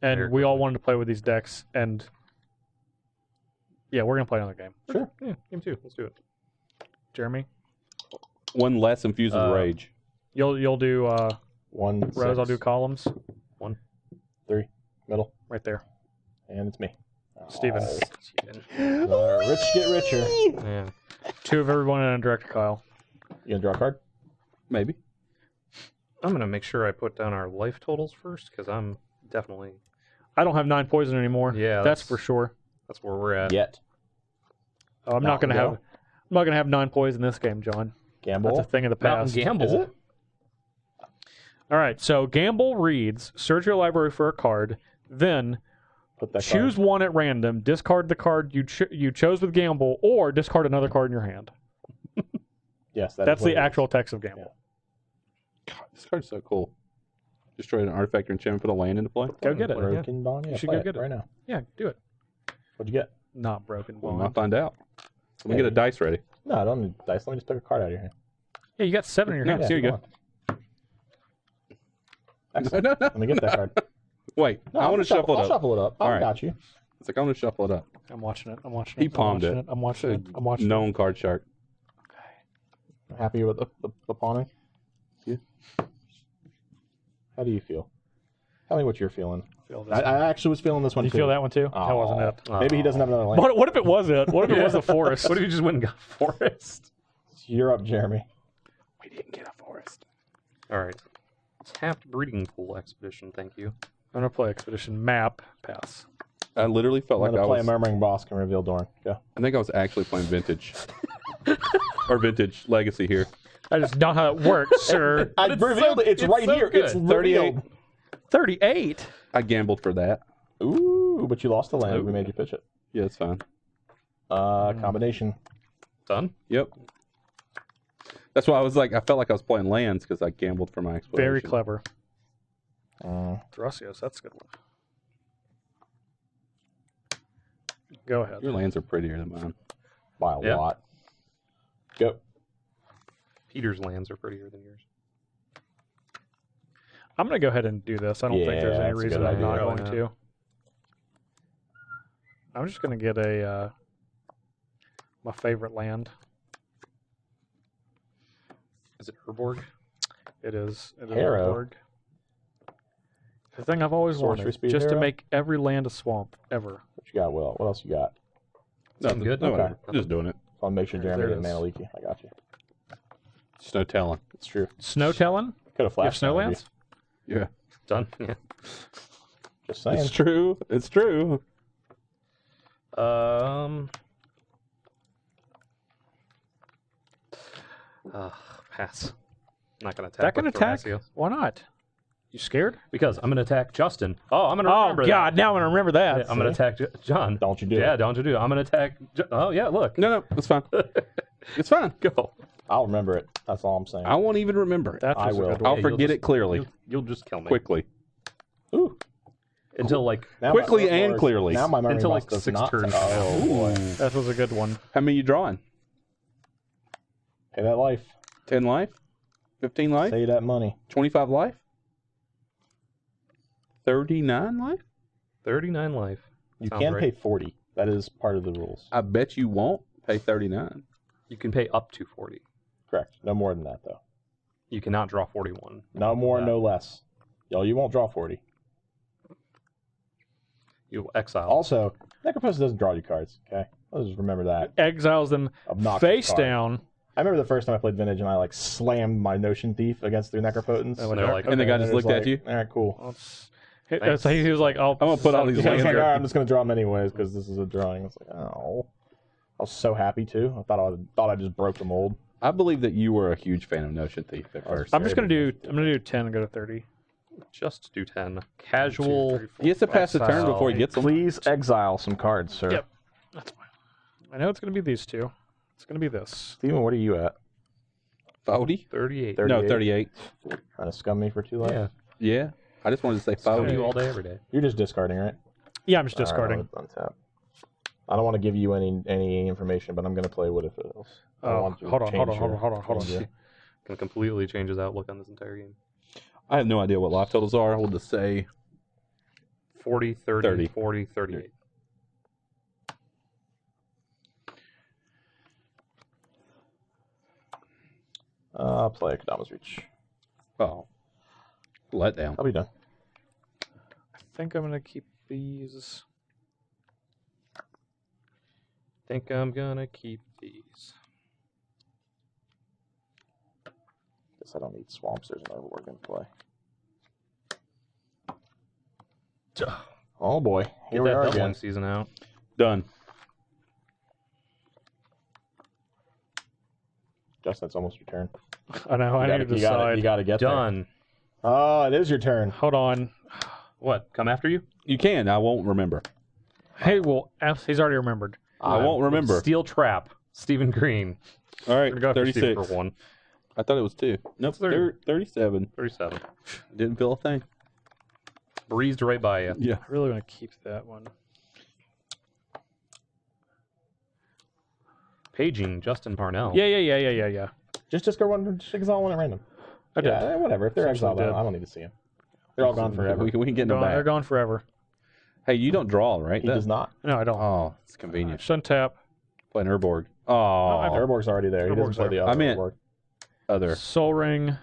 and Very we all quickly. wanted to play with these decks, and yeah, we're gonna play another game. Sure. Yeah, game 2. Let's do it. Jeremy, One less infused with rage. you'll do 1, rows. I'll 6, do columns. 3, middle, Right there. and it's me. Steven. Rich get richer. Yeah. 2 of everyone and a director Kyle. You gonna draw a card? Maybe. I'm going to make sure I put down our life totals first, because I'm definitely... I don't have 9 poison anymore. Yeah, that's that's- for sure. That's where we're at. Yet. Oh, I'm not Mountain gonna Go? have. I'm not gonna have 9 poison this game, John. Gamble. That's a thing of the Mountain past. Gamble. Is it? All right. So Gamble reads: search your library for a card, then Put that choose card. one at random, discard the card you chose with Gamble, or discard another card in your hand. Yes, that is That's what the it is. actual text of Gamble. God, this card's so cool. Destroy an artifact or enchantment, put a land into play. Go get it. Play. Broken Bond. Yeah, You should play go get it. right now. Yeah, do it. What'd you get? Not broken We might bond. find out. Let me get a dice ready. No, I don't need dice. Let me just pick a card out of your hand. Yeah, you got 7 in your No, hand. here you come go. on. Excellent. No. Let me get that card. Wait, No, I want to shuffle it I'll up. shuffle it up. I All right. got you. It's like I want to shuffle it up. I'm watching it. I'm watching it. He palmed I'm watching it. I'm watching it. I'm watching it. Known card shark. Happy with the pawning? Yeah. How do you feel? Tell me what you're feeling. Feel this I one. actually was feeling this one You too. feel that one too? That wasn't it. Maybe he doesn't have another land. What if it was it? What if it was a forest? What if you just went and got Forest? You're up, Jeremy. We didn't get a forest. All right. Tapped Breeding Pool Expedition, thank you. I'm gonna play Expedition Map. Pass. I literally felt I'm like gonna I play was. a Murmuring Boss can reveal Doran. Go. I think I was actually playing Vintage. Or Vintage Legacy here. That is not how it works, sir. I revealed it. It's right so here. good. It's 38. 38. I gambled for that. Ooh, but you lost the land. Ooh. We made you pitch it. Yeah, it's fine. Combination. Done? Yep. That's why I was like, I felt like I was playing lands because I gambled for my exploration. Very clever. Uh, Thrasios, that's a good one. Go ahead. Your lands are prettier than mine. by a Yeah. lot. Go. Peter's lands are prettier than yours. I'm going to go ahead and do this. I don't think there's Yeah, any that's a reason good I'm idea. not Probably going not. to. I'm just going to get a my favorite land. Is it Herborg? It is. It is Harrow. Org. The thing I've always Sorcery wanted, speed just to Harrow? make every land a swamp ever. What you got, Will? What else you got? Something good? No, Okay. whatever. Just doing it. So I'll make sure There Jeremy it didn't is. mana leaky. I got you. Just no telling. It's true. Snowtelling? Could have You have flashed. that, maybe. snowlands? Yeah. Done? Yeah. Just saying. It's true. It's true. Pass. I'm not going to attack. That can with attack? Thrasios. Why not? You scared? Because I'm going to attack Justin. Oh, I'm going to Oh, remember God. that. Now I'm going to remember that. Yeah, I'm going to attack John. Don't you do Yeah, it. don't you do it. I'm going to attack... Oh, yeah, look. No, it's fine. It's fine. Go. I'll remember it. That's all I'm saying. I won't even remember it. That I was a will. good one. I'll you'll forget just- it clearly, You'll just kill me. quickly. Ooh. Until, like... Now Quickly my- and clearly. Now my memory Until, boss like, does 6 not. turns. Oh, boy. That was a good one. How many you drawing? Pay that life. 10 life? 15 life? Save that money. 25 life? 39 life? 39 life. You Sounds can right. pay 40. That is part of the rules. I bet you won't pay 39. You can pay up to 40. Correct. No more than that, though. You cannot draw 41. No more, Yeah. no less. Yo, you won't draw 40. You will exile. Also, Necropost doesn't draw you cards, okay? Let's just remember that. Exiles them Obnoxious face card. down. I remember the first time I played Vintage and I like slammed my Notion Thief against the Necropotence. And they're like, And the guy then just it was looked at like, you? All right, cool. So he was like, "Oh, I'm gonna put all these Yeah, I was lands like, here. all right, I'm just going to draw them anyways because this is a drawing. It's like, oh. I was so happy too. I thought I just broke the mold. I believe that you were a huge fan of Notion Thief at first. I'm gonna do 10 and go to 30. Just do 10. Casual. 2, 3, 4, He has to pass the turn Exile. before he gets them. Please exile some cards, sir. Yep. That's fine. I know it's gonna be these two. It's gonna be this. Steven, what are you at? 40? 38. 38. No, 38. Trying to scum me for 2 life? Yeah. Yeah. I just wanted to say Scum 40. you all day, every day. You're just discarding, right? Yeah, I'm just All right, discarding. I'll untap. I don't want to give you any information, but I'm going to play What If It Else. I don't Oh, want to hold on. change your- Can completely change his outlook on this entire game. I have no idea what life totals are. We'll just say 40, 30, 30. 40, 38. Play Kadama's Reach. oh, let down. I'll be done. I think I'm gonna keep these. Think I'm gonna keep these. Guess I don't need swamps. There's another word in play. Oh boy, Get here we that are doubling again. season out. Done. Justin, it's almost your turn. I know. I need to decide. You got to get Done. there. Oh, it is your turn. Hold on. What? Come after you? You can. I won't remember. Hey, well, he's already remembered. I won't remember. Steel Trap. Stephen Green. All right, We're gonna go after Steven 36. for 1. I thought it was 2. Nope, 30. 37. 37. Didn't feel a thing. Breezed right by you. Yeah. I really want to keep that one. Paging Justin Parnell. Yeah. Just discard one. Just exile one at random. I did. Yeah, whatever. If they're Essentially exiled, did. I don't need to see them. They're all gone forever. We can get them They're back. gone forever. Hey, you don't draw, right? He does not. No, I don't. Oh, it's convenient. Just untap. Playing Urborg. I Oh, Urborg's already there. He doesn't Urborg's play the there. other I meant- Urborg. other. Soul Ring.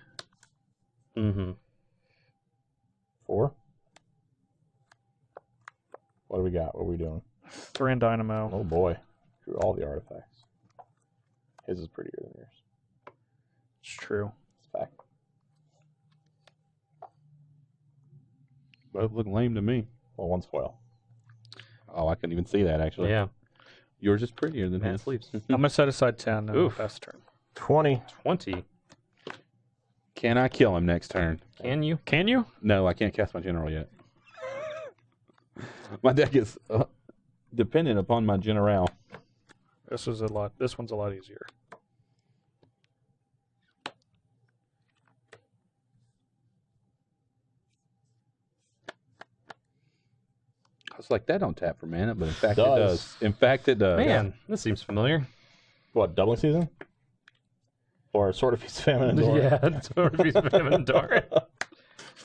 Mm-hmm. 4. What do we got? What are we doing? Thran Dynamo. Oh boy. Drew all the artifacts. His is prettier than yours. It's true. It's fact. Both look lame to me. Well, one's foil. Oh, I couldn't even see that, actually. Yeah. Yours is prettier than Man his. sleeps. I'm gonna set aside 10. Oof. Pass turn. 20. 20. Can I kill him next turn? Can you? Can you? No, I can't cast my general yet. My deck is dependent upon my general. This one's a lot easier. I was like, that don't tap for mana, but in fact Does. it does. In fact it does. Man, this seems familiar. What, doubling season? Or Sword of Feast, Famine, and Doran? Yeah, it's Orpheus, Famine, and Doran.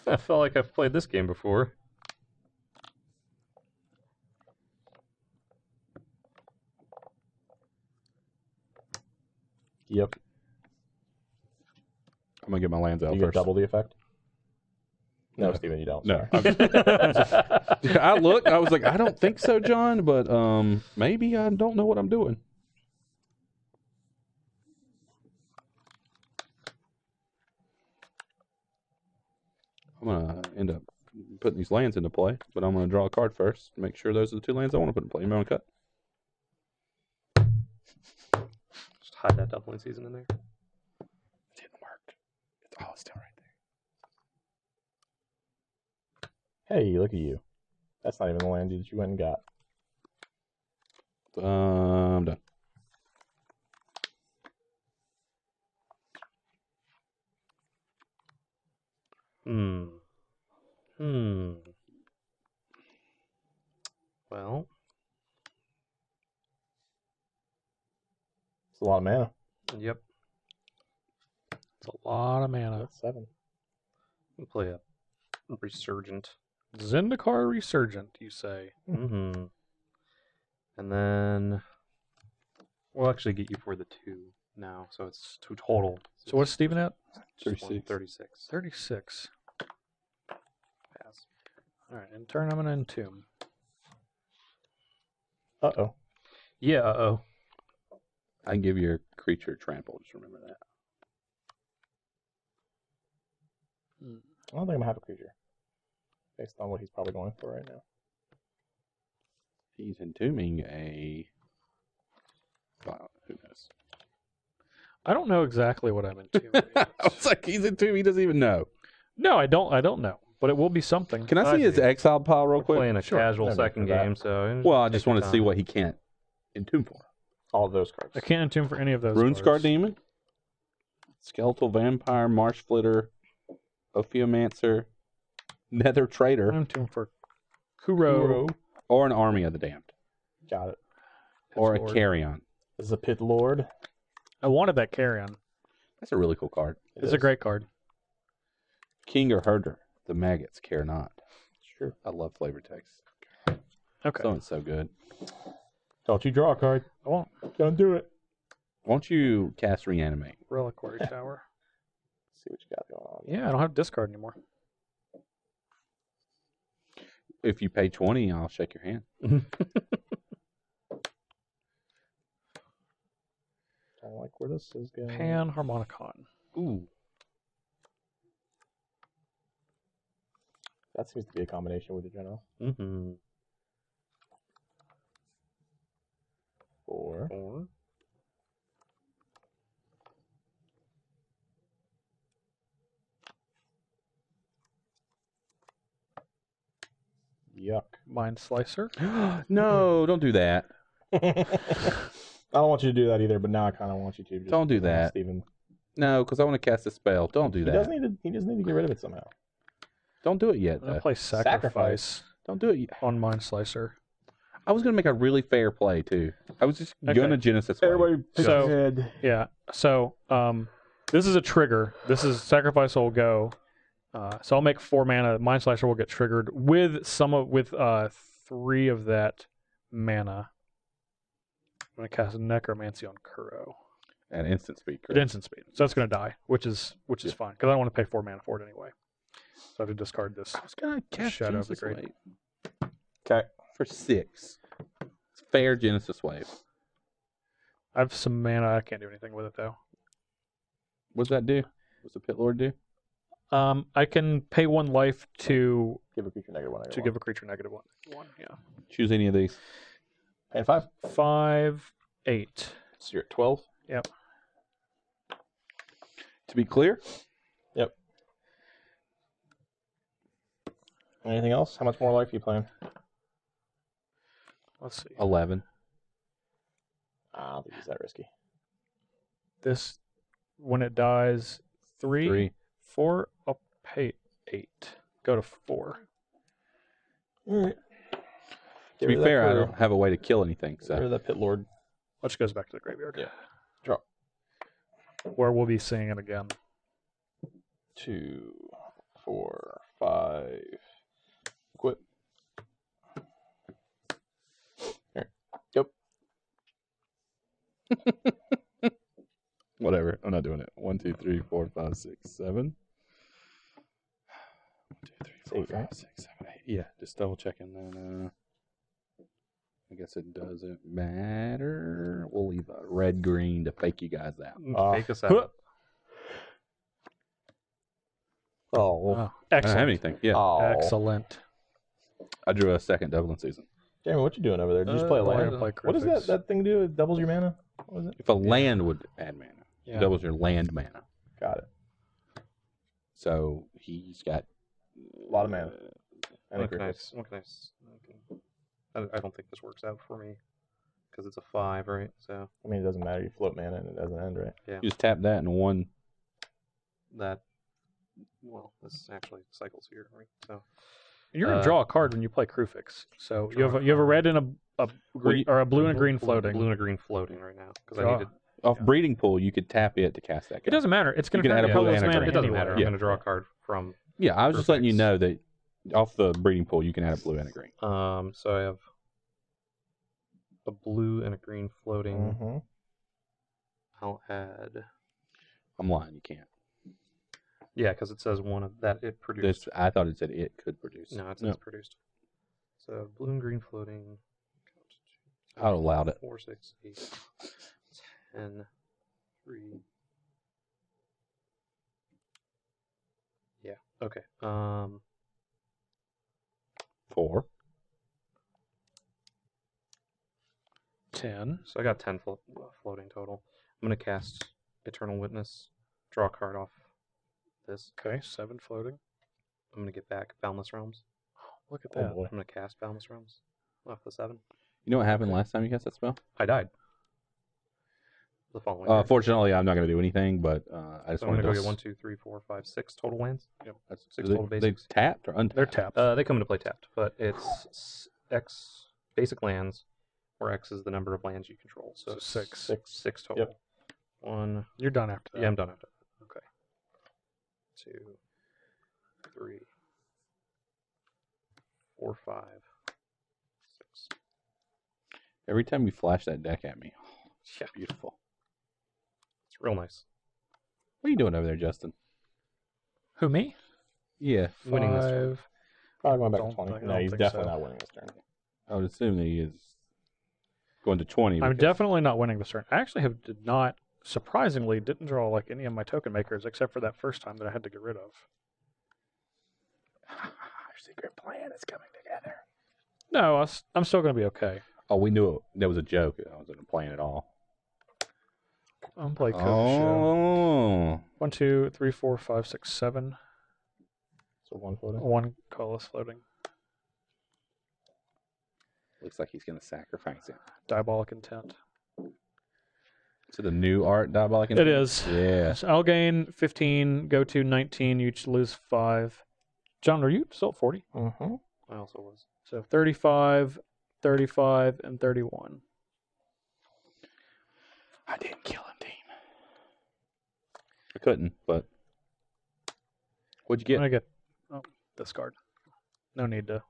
I felt like I've played this game before. Yep. I'm gonna get my lands out You get first. double the effect? No, No. Steven, you don't. No. Sorry. I looked, I was like, I don't think so, John, but maybe I don't know what I'm doing. I'm gonna end up putting these lands into play, but I'm gonna draw a card first. Make sure those are the 2 lands I want to put in play. You want to cut? Just hide that doubling season in there. It didn't work. It's still right Hey, look at you. That's not even the land that you went and got. there. I'm done. Well, It's a lot of mana. yep. It's a lot of mana. That's 7. We'll play a Resurgent. Zendikar Resurgent, you say? Mm-hmm. And then we'll actually get you for the 2 now, so it's 2 total. So what's Steven at? 36. 36. 36. Pass. All right, in turn, I'm going to entomb. Uh-oh. Yeah, uh-oh. I can give your creature trample. Just remember that. I don't think I'm going to have a creature. Based on what he's probably going for right now. He's entombing a. Well, who knows? I don't know exactly what I'm into. I was like, he's in 2. He doesn't even know. No, I don't know. But it will be something. Can I see his exiled pile real We're quick? playing a Sure. casual No need second for that. game, so Well, I just take your want to see time. what he can't entomb for. All of those cards. I can't entomb for any of those. Runescar cards. Demon, Skeletal Vampire, Marsh Flitter, Ophiomancer, Nether Trader, I'm entomb for Kuro. or an Army of the Damned, Got it. or a Lord. Carrion. This is a Pit Lord. I wanted that Carrion. That's a really cool card. It's a great card. King or Herder, the maggots care not. Sure. I love flavor text. Okay. So it's so good. Don't you draw a card. I won't. Don't do it. Won't you cast Reanimate? Reliquary Tower. See what you got going on. Yeah, I don't have discard anymore. If you pay 20, I'll shake your hand. I don't like where this is going. Pan Harmonicon. Ooh. That seems to be a combination with the general. Mm-hmm. 4. 4. Yuck. Mind Slicer. No, don't do that. I don't want you to do that either, but now I kind of want you to. Just Don't do that. Steven. No, because I want to cast a spell. Don't do He that. does need to. He just need to get rid of it somehow. Don't do it yet, I'm going though. to play Sacrifice Don't do it yet. on Mind Slicer. I was going to make a really fair play, too. I was just Okay. going to Genesis Wave. pick So- your head. Yeah. So, this is a trigger. This is Sacrifice will go. So I'll make 4 mana. Mind Slicer will get triggered with 3 of that mana. I'm going to cast Necromancy on Kuro At instant speed, at correct? instant speed. So that's going to die, which is Yeah. fine because I don't want to pay 4 mana for it anyway. So I have to discard this. I was going to cast Shadow of the Genesis Great. Wave Okay. for 6. It's fair Genesis Wave. I have some mana. I can't do anything with it though. What does that do? What's the Pit Lord do? I can pay 1 life to Give a creature -1. give a creature -1. Yeah. Choose any of these. And 5. 5, 8. So you're at 12. To be clear, Anything else? How much more life are you playing? Let's see. 11. I don't think it's that risky. This, when it dies, 3, 3. 4, I'll pay 8. Go to 4. Alright. To be fair, I don't have a way to kill anything, Get rid so of that Pit Lord. Which goes back to the graveyard. Yeah. Draw. Where we'll be seeing it again. 2, 4, 5. Quit. Here. Yep. whatever. I'm not doing it. 1, 2, 3, 4, 5, 6, 7. 1, 2, 3, 4, Eight, 5, right? 6, 7, 8. Yeah, just double checking. Then I guess it doesn't matter. We'll leave a red green to fake you guys out. Fake us out. Oh, well. Oh, I don't excellent. have anything. Yeah, Oh. Excellent. I drew a second Dublin season. Jeremy, what you doing over there? Did you just play a We're land? gonna play What does Kruphix. that thing do? It doubles your mana? What was it? If a land would add mana, Yeah. it doubles your land mana. Got it. So he's got A lot of mana. And a What can I? Kruphix. What can I? I don't think this works out for me because it's a 5, right? So I mean, it doesn't matter. You float mana and it doesn't end, right? You just tap that and one. that. Well, this actually cycles here, right? So You're gonna draw a card when you play Kruphix. So you have Draw a a card. red and a green, or a blue and a green floating. Blue and a green floating right now because I Draw. needed. Off breeding pool, you could tap it to cast that guy. It doesn't matter. It's gonna You can turn add a your blue colorless and a mana green. It doesn't anyway. matter. I'm Yeah. going to draw a card from. Yeah, I was just letting you Kruphix. know that off the breeding pool, you can add a blue and a green. So I have a blue and a green floating. Mm-hmm. I'll add. I'm lying, you can't. Yeah, because it says one of that it produced. I thought it said it could produce. No, it says produced. So blue and green floating. I allowed it. 4, 6, 8, 10, 3. Yeah. Okay. 4. 10. So I got 10 floating total. I'm gonna cast a Eternal Witness. Draw a card off this. Okay, 7 floating. I'm going to get back Boundless Realms. Look at Oh that. boy. I'm going to cast Boundless Realms off the 7. You know what happened last time you cast that spell? I died. The following turn. Fortunately, I'm not going to do anything, but I just So I'm want going to to go get 1, 2, 3, 4, 5, 6 total lands. Yep. That's, 6 they, total they basics. tapped or untapped? They're tapped. They come into play tapped, but it's X basic lands, where X is the number of lands you control. So So 6. 6 total. Yep. 1. You're done after that. Yeah, I'm done after that. Okay. 2, 3, 4, 5, 6. Every time you flash that deck at me, Yeah, beautiful. it's real nice. What are you doing over there, Justin? Who, me? Yeah, Winning this turn. 5. Probably going back Don't to 20. think- I No, don't he's think definitely so. not winning this turn. I would assume that he is going to 20. I'm because- definitely not winning this turn. I actually did not, surprisingly, didn't draw like any of my token makers except for that first time that I had to get rid of. Our secret plan is coming together. No, I'm still going to be okay. Oh, we knew it. That was a joke. I wasn't playing at all. I'm playing Coke Show. Oh. 1, 2, 3, 4, 5, 6, 7. So 1 floating. 1 colorless floating. Looks like he's going to sacrifice it. Diabolic Intent. Is it a new art, Diabolic? It is. Yeah. So I'll gain 15, go to 19, you each lose 5. John, are you still at 40? Mm-hmm. I also was. So 35, 35, and 31. I didn't kill him, team. I couldn't, but what'd you I'm get? going to get discard. No need to.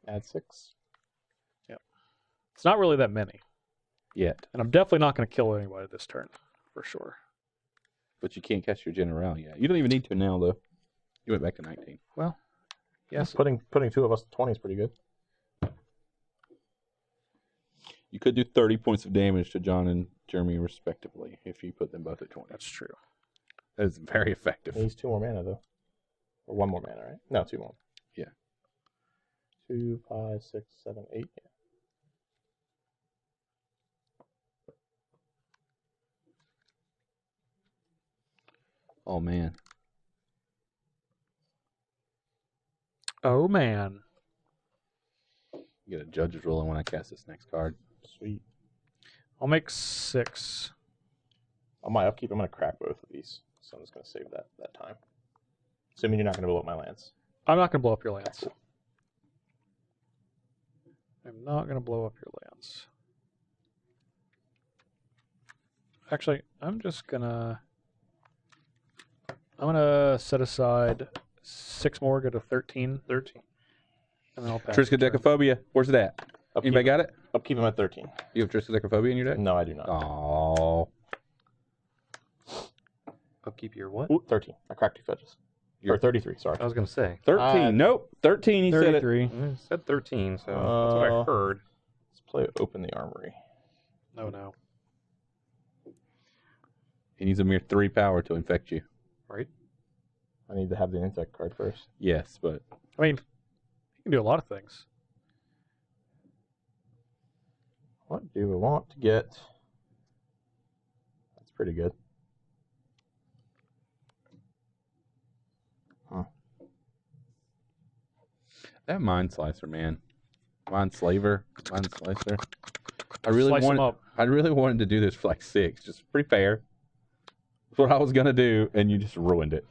Add 6. It's not really that many. Yet, And I'm definitely not going to kill anybody this turn, for sure. but you can't cast your general yet. You don't even need to now, though. You went back to 19. Yes. Putting 2 of us to 20 is pretty good. You could do 30 points of damage to John and Jeremy, respectively, if you put them both at 20. That's true. That is very effective. He needs 2 more mana, though. Or 1 more mana, right? No, 2 more. Yeah. 2, 5, 6, 7, 8. Yeah. Oh, man. Oh, man. You get a judge's ruling when I cast this next card. Sweet. I'll make 6. On my upkeep, I'm going to crack both of these. So I'm just going to save that time. Assuming you're not going to blow up my lands. I'm not going to blow up your lands. I'm not going to blow up your lands. Actually, I'm going to set aside 6 more, go to 13. 13. And then I'll pass. the turn. Triskaidekaphobia. Where's it at? Upkeep, Anybody got it? Upkeep, I'm at 13. You have Triskaidekaphobia in your deck? No, I do not. Oh. Upkeep your what? Ooh, 13. I cracked 2 fudges. Or 33, sorry. I was going to say. 13. Nope. 13, he said it. 33. I said 13, so that's what I heard. Let's play Open the Armory. No. He needs a mere 3 power to infect you. Right? I need to have the Insect card first. Yes, but I mean, you can do a lot of things. What do we want to get? That's pretty good. that Mind Slicer, man. Mind Slaver. Mind Slicer. I really Slice 'em wanted, up. I really wanted to do this for like 6. Just pretty fair. That's what I was going to do, and you just ruined it.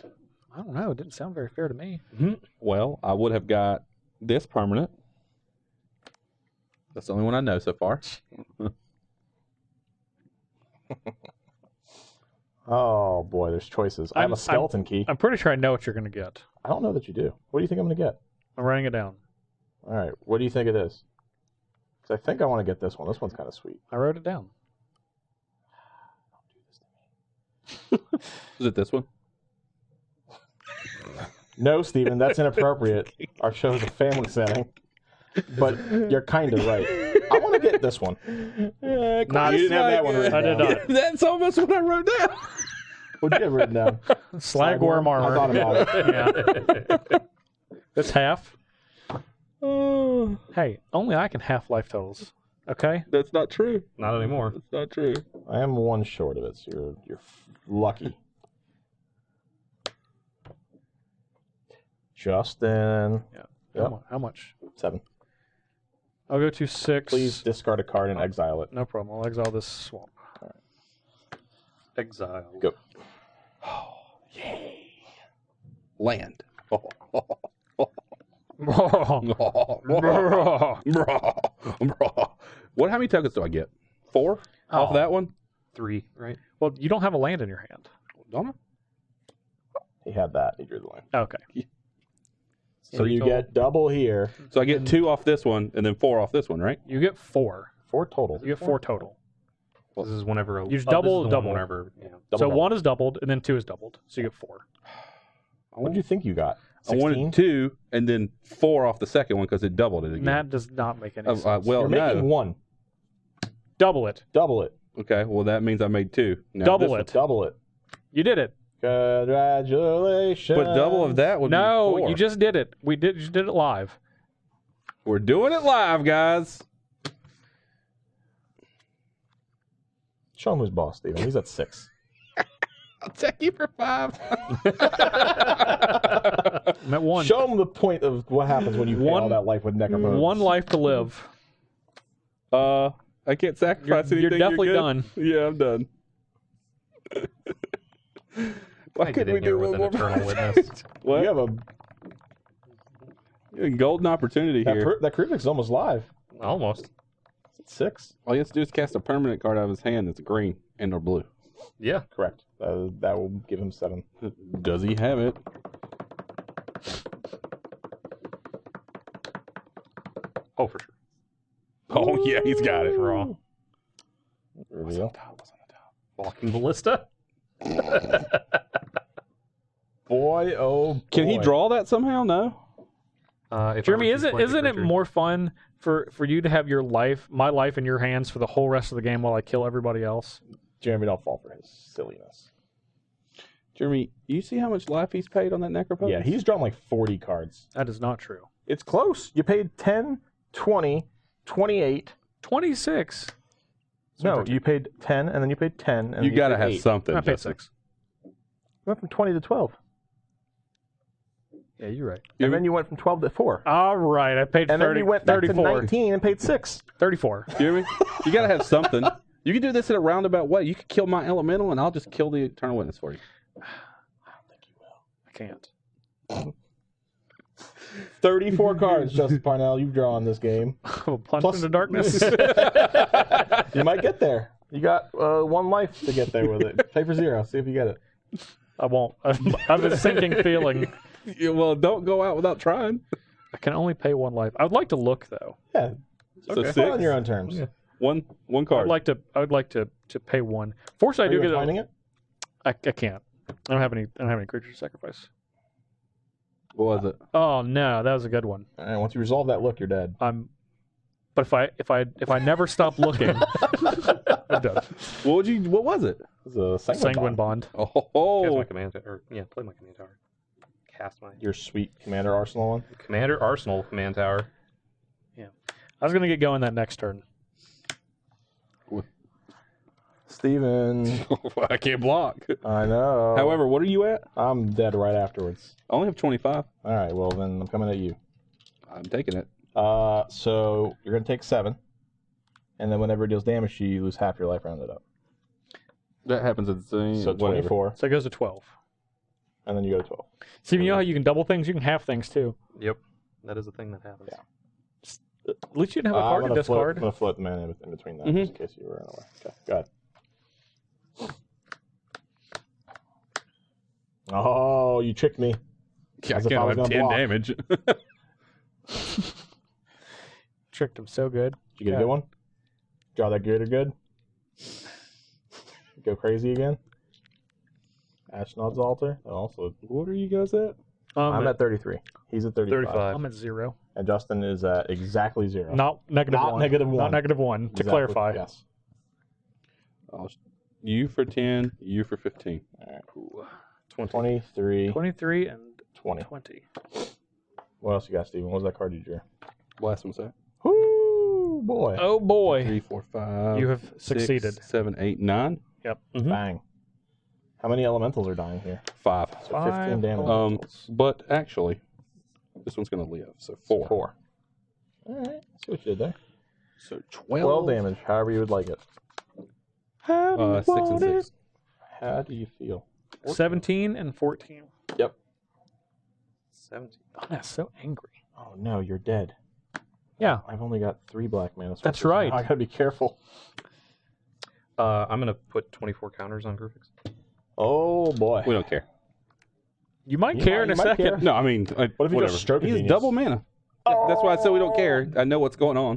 I don't know. It didn't sound very fair to me. Well, I would have got this permanent. That's the only one I know so far. Oh boy, there's choices. I have I'm- a skeleton key. I'm pretty sure I know what you're going to get. I don't know that you do. What do you think I'm going to get? I'm writing it down. All right, what do you think it is? Because I think I want to get this one. This one's kind of sweet. I wrote it down. Is it this one? No, Steven, that's inappropriate. Our show's a family setting. But you're kind of right. I want to get this one. Not, You didn't have that one written I did down. not. That's almost what I wrote down. What'd you have written down? Slagworm I armor. thought about it. Yeah. That's half. Hey, only I can half life totals. Okay. That's not true. Not anymore. That's not true. I am one short of it, so you're lucky. Justin. Yeah. Yep. How much? 7. I'll go to 6. Please discard a card and exile it. No problem. I'll exile this swamp. Exile. Go. Land. What? How many tokens do I get? 4 off Oh. that one? 3, right? Well, you don't have a land in your hand. Don't I? He had that. He drew the line. Okay. So you get double here. So I get 2 off this one, and then 4 off this one, right? You get 4. 4 total. You get 4 total. This is whenever. You just this is double- the one double. Whenever. Yeah. So 1 is doubled, and then 2 is doubled. So you get 4. What do you think you got? I 16? wanted 2, and then 4 off the second one because it doubled it again. That does not make any sense. Well, You're making no. 1. Double it. Double it. Okay, well that means I made 2. Now Double this it. Double it. You did it. Congratulations. one- But double of that would be No, 4. you just did it. You just did it live. We're doing it live, guys. Show him who's boss, Steven. He's at 6. I'll check you for 5. I'm at 1. Show him the point of what happens when you pay all that life with necrophones. 1 life to live. I can't sacrifice You're anything. definitely good? done. Yeah, I'm done. Why I couldn't get we in here do with one an more eternal project? witness. What? You have a golden opportunity here. that Kruphix is almost live. Almost. It's at 6. All you have to do is cast a permanent card out of his hand that's green and or blue. Yeah. Correct. That will give him 7. Does he have it? Oh, for sure. Oh yeah, he's got it. Draw. Reveal. Walking ballista. Boy, oh boy. Can he draw that somehow? No. If Jeremy, I was to play isn't the it creature- more fun for you to have my life in your hands for the whole rest of the game while I kill everybody else? Jeremy, don't fall for his silliness. Jeremy, you see how much life he's paid on that necropotence? Yeah, he's drawn like 40 cards. That is not true. It's close. You paid 10, 20, 28. 26. No, you paid 10, and then you paid 10, and You then gotta paid have 8. something. I paid Justin. 6. You went from 20 to 12. Yeah, you're right. And then you went from 12 to 4. All right, I paid And 30, then you went back 34. to 19 and paid 6. 34. Jeremy, you gotta have something. You can do this in a roundabout way. You could kill my elemental, and I'll just kill the eternal witness for you. I can't. 34 cards, Justin Parnell, you've drawn this game. Plunge Plus- into darkness. You might get there. You got 1 life to get there with it. Pay for 0. See if you get it. I won't. I have a sinking feeling. Yeah, well, don't go out without trying. I can only pay 1 life. I would like to look though. Yeah. So Play 6. on your own terms. Yeah. One I card. would like to pay 1. Fortunately, Are I do you get finding it? I can't. I don't have any creatures to sacrifice. What was it? Oh no, that was a good one. All right, once you resolve that look, you're dead. But if I never stop looking, I'm done. What was it? It's a Sanguine bond. Cast Oh, my command tower. Play my command tower. Cast my Your sweet Commander Arsenal one. Commander Arsenal command tower. I was gonna get going that next turn. Steven. I can't block. I know. However, what are you at? I'm dead right afterwards. I only have 25. All right, well, then I'm coming at you. I'm taking it. So you're going to take 7. And then whenever it deals damage to you, you lose half your life rounded up. That happens at the same. So 24. So it goes to 12. And then you go to 12. See, you know how you can double things? You can half things too. Yep. That is a thing that happens. Yeah. At least you didn't have a card to I'm discard. going to float the mana in between that, Mhm. just in case you were away. Okay, go ahead. Oh, you tricked me. Yeah, I As if I can't was have gonna 10 block. damage. Tricked him so good. Did you get a good one? Draw that good or good? Go crazy again? Ashnod's Altar? Also, What are you guys at? I'm at 33. He's at 35. 35. I'm at 0. And Justin is at exactly 0. Not negative Not 1. negative 1. Not negative 1. To Exactly, clarify. Yes. You for 10, you for 15. Ooh. 23, 23 and 20. 20. What else you got, Steven? What was that card you drew? Last one, sir. Woo! boy. Oh boy. 3, 4, 5. You have 6, succeeded. 7, 8, 9. Bang. How many elementals are dying here? 5. So 15 damage. But actually, this one's going to live. So 4. 4. All right. See what you did there. So 12 damage, however you would like it. 6 and 6. How do you feel? 17 and 14. Yep. 17. Oh, that's so angry. Oh no, you're dead. Yeah. I've only got 3 black mana. That's right. I gotta be careful. I'm gonna put 24 counters on Kruphix. Oh boy. We don't care. You might You care might- in a you might second. care. No, I mean, What if you whatever. just stroke a He's genius? double mana. That's why I said we don't care. I know what's going on.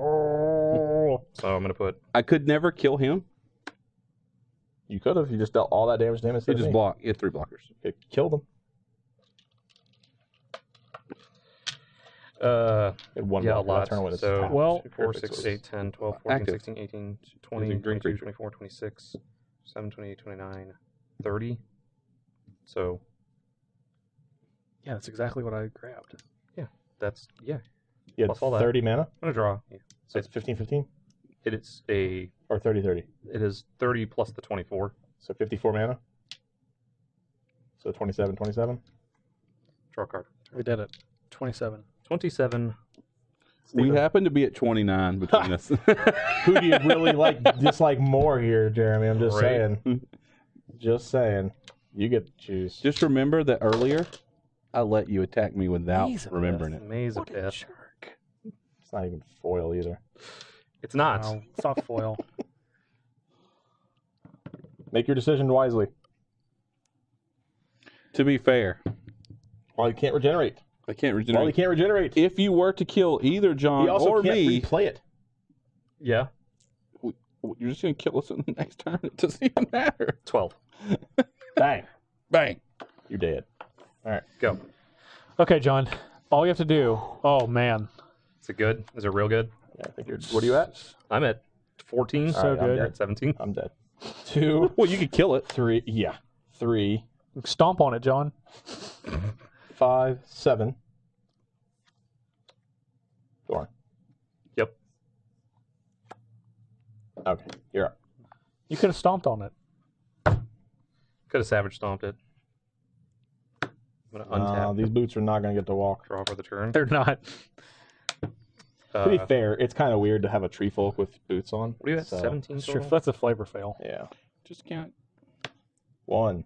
So I'm gonna put I could never kill him. You could have. You just dealt all that damage to him He instead just of me. block. He had 3 blockers. It killed him. It one yeah, a block. lot. Turn with its So attack. Well, 4, Kruphix 6, was 8, 10, 12, 14, active. 16, 18, 20, Using green 22, creature. 24, 26, 27, 28, 29, 30. So Yeah, that's exactly what I grabbed. that's You had plus all that. 30 mana, I'm gonna draw. Yeah. so it's 15-15 It is a or 30-30. it is 30 plus the 24. So 54 mana. So 27. Draw a card. We did it. 27. 27. We happen to be at 29 between us. Who do you really dislike more here, Jeremy? I'm just Right. saying. Just saying. You get to choose. Just remember that earlier, I let you attack me without Maze of remembering it. Maze of What a Death. jerk. It's not even foil either. It's not. No, it's not foil. Make your decision wisely. To be fair, Well, you can't regenerate. I can't Well, regenerate. you can't regenerate. If you were to kill either John He also or can't me, replay it. Yeah. you're just going to kill us in the next turn. It doesn't even matter. 12. Bang. Bang. You're dead. Go. Okay, John. All you have to do. Oh, man. Is it good? Is it real good? Yeah, I think you're. What are you at? I'm at 14. So I'm good. You're at 17. I'm dead. 2, Well, you could kill it. 3. Yeah. 3, Stomp on it, John. 5, 7. Doran. Yep. Okay, you're up. You could have stomped on it. Could have Savage Stomped it. I'm going to untap. These boots are not going to get to walk. Draw for the turn. They're not. To be fair, it's kind of weird to have a tree folk with boots on. What are you at? so- 17 That's true. total? That's a flavor fail. Yeah. Just count. 1,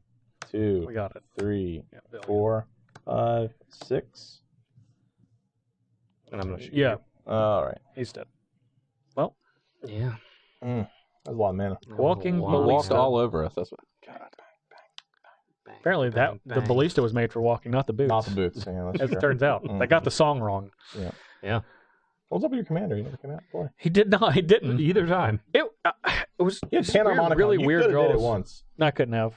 2, We got it. 3, Yeah, Bill. 4, 5, 6. And I'm going to shoot. Yeah, All right. he's dead. Yeah. That's a lot of mana. Walking Wow. Ballista. Walked all over us. That's what. Apparently, Bang, the bang. ballista was made for walking, not the boots. Not the boots. Yeah, that's As true. it turns out, they got the song wrong. What's up with your commander? You never came out boy. He did not. He didn't. Either time. It was You had just 10 weird, harmonica. really you weird could have did draws. it once. No, I couldn't have.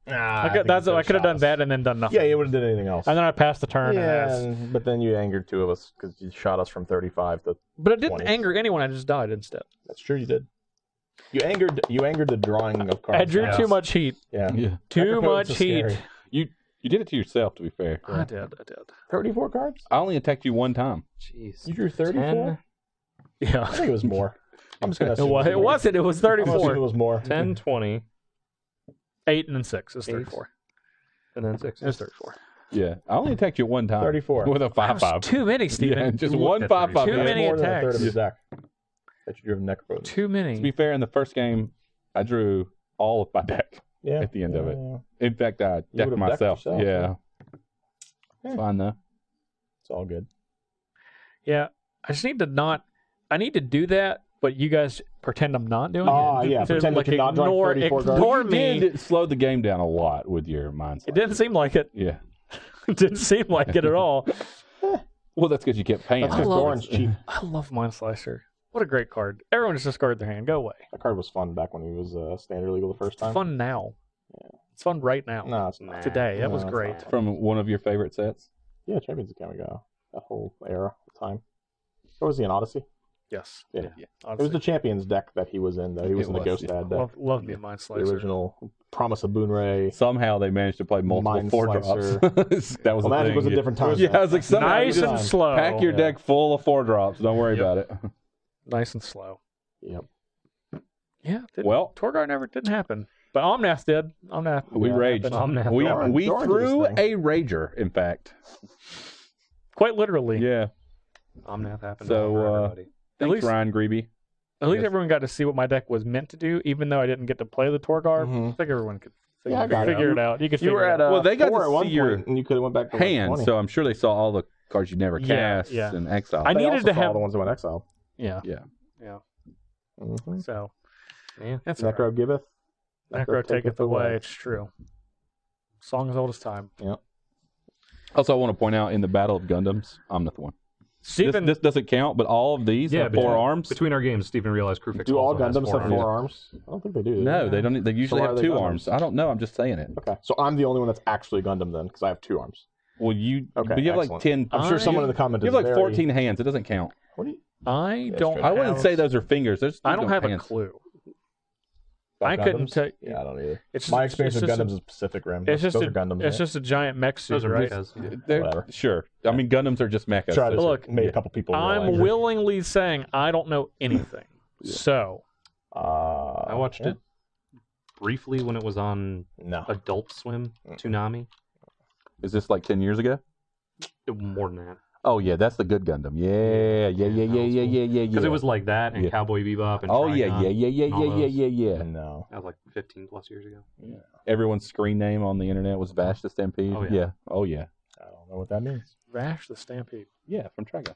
Nah, I could have done that and then done nothing. Yeah, you would have did anything else. And then I passed the turn. Yeah, And but then you angered 2 of us because you shot us from 35 to. but it didn't 20s. anger anyone. I just died instead. That's true. You did. You angered the drawing of cards. I drew too much heat. Yeah. Yeah. Too Necrocode's much so heat. scary. You did it to yourself, to be fair. I did. 34 cards. I only attacked you one time. Jeez. You drew 34. I Yeah. think it was more. I'm just gonna. It assume wasn't. It was I'm gonna assume 34. it was more. 10, 20, 8 and then 6 is Eight. 34. and then 6. It's 34. Yeah. I only attacked you one time. 34. With a That 5/5. was too many, Steven. Yeah, just You one looked at 5/5. Too That's many more than a third of attacks. his deck. That you drew Necrocodes. Too To be many. fair, in the first game, I drew all of my deck Yeah. at the end of it. Yeah. In fact, I You decked would've decked myself. yourself, Yeah. yeah. It's fine, though. It's all good. Yeah. I just need to not. I need to do that, but you guys pretend I'm not doing Ah, it. yeah, To, pretend that you're not drawing ignore, 34 cards. ignore You me. did slow the game down a lot with your mindset. It didn't seem like it. Yeah. It didn't seem like it at all. Well, that's because you kept paying. That's I because love Doran's cheap. I love Mind Slicer. What a great card. Everyone just discard their hand. Go away. That card was fun back when he was standard legal the first It's time. fun now. It's fun right now. No, it's not. Today. That was No, it's great. not. From one of your favorite sets. Yeah, Champions of Kamigawa. That whole era of time. What was he, an Odyssey? Yes. Yeah. It was Honestly. the Champions deck that he was in, though. He was It in the was, Ghost yeah. Dad deck. Love me a Mind The Slicer. original Promise of Boonray. Somehow they managed to play multiple Mind 4-drops. Slicer. that was Well, the Magic thing. was a different time. Yeah, I was like, somehow Nice you and just slow. pack your Yeah. deck full of 4-drops. Don't worry Yep. about it. Nice and slow. Yep. Yeah. Well, Torgaar didn't happen. But Omnath did. Omnath. we raged. happened. Omnath. We Doran did threw his thing. a rager, in fact. Quite literally. Yeah. Omnath happened. So, all over everybody. Thanks, least- Ryan Greeby. At least Yes. everyone got to see what my deck was meant to do, even though I didn't get to play the Torgaar. Mhm. I think everyone could Yeah, I got figure it. it out. You could You figure were it at out. Well, they got 4 to at one see your point, and you could have went back to like hand, 20. so I'm sure they saw all the cards you never Yeah, cast yeah. and exiled. I They needed also to saw have- the ones that went exiled. Yeah. Yeah. Mm-hmm. So Yeah. that's all Necro right. giveth. Necro taketh away. It's true. Song as old as time. Also, I want to point out in the Battle of Gundams, Omnath won. Stephen, This doesn't count, but all of these have 4 arms. Between our games, Stephen realized Kruphix Do all also has Gundams have 4 arms. arms? I don't think they do. No, they don't. They usually why have are they 2 Gundams? arms. I don't know. I'm just saying it. Okay, so I'm the only one that's actually Gundam then, because I have 2 arms. Well, you. Okay, but you have like excellent. 10. I'm sure someone in the comments You is have like very- 14 hands. It doesn't count. What do you? I That's don't. true. I wouldn't have- say those are fingers. I don't have hands. a clue. about I couldn't Gundams? tell. Yeah, I don't either. It's My experience it's with just Gundams is Pacific Rim. It's just Those a, are Gundams. it's right? just a giant mech suit, Those are right? mechas. They're- Whatever. Sure. I mean, Gundams are just mechas. Try to Look, made a couple people. I'm realize. willingly saying I don't know anything. So I watched it briefly when it was on No. Adult Swim, Toonami. Is this like 10 years ago? More than that. Oh yeah, that's the good Gundam. Yeah. Because it was like that and Yeah. Cowboy Bebop and Oh yeah, Trigon. all those. yeah. No. That was like 15 plus years ago. Everyone's screen name on the internet was Vash the Stampede. Oh, yeah. Oh yeah. I don't know what that means. Rash the Stampede. Yeah, from Trigon.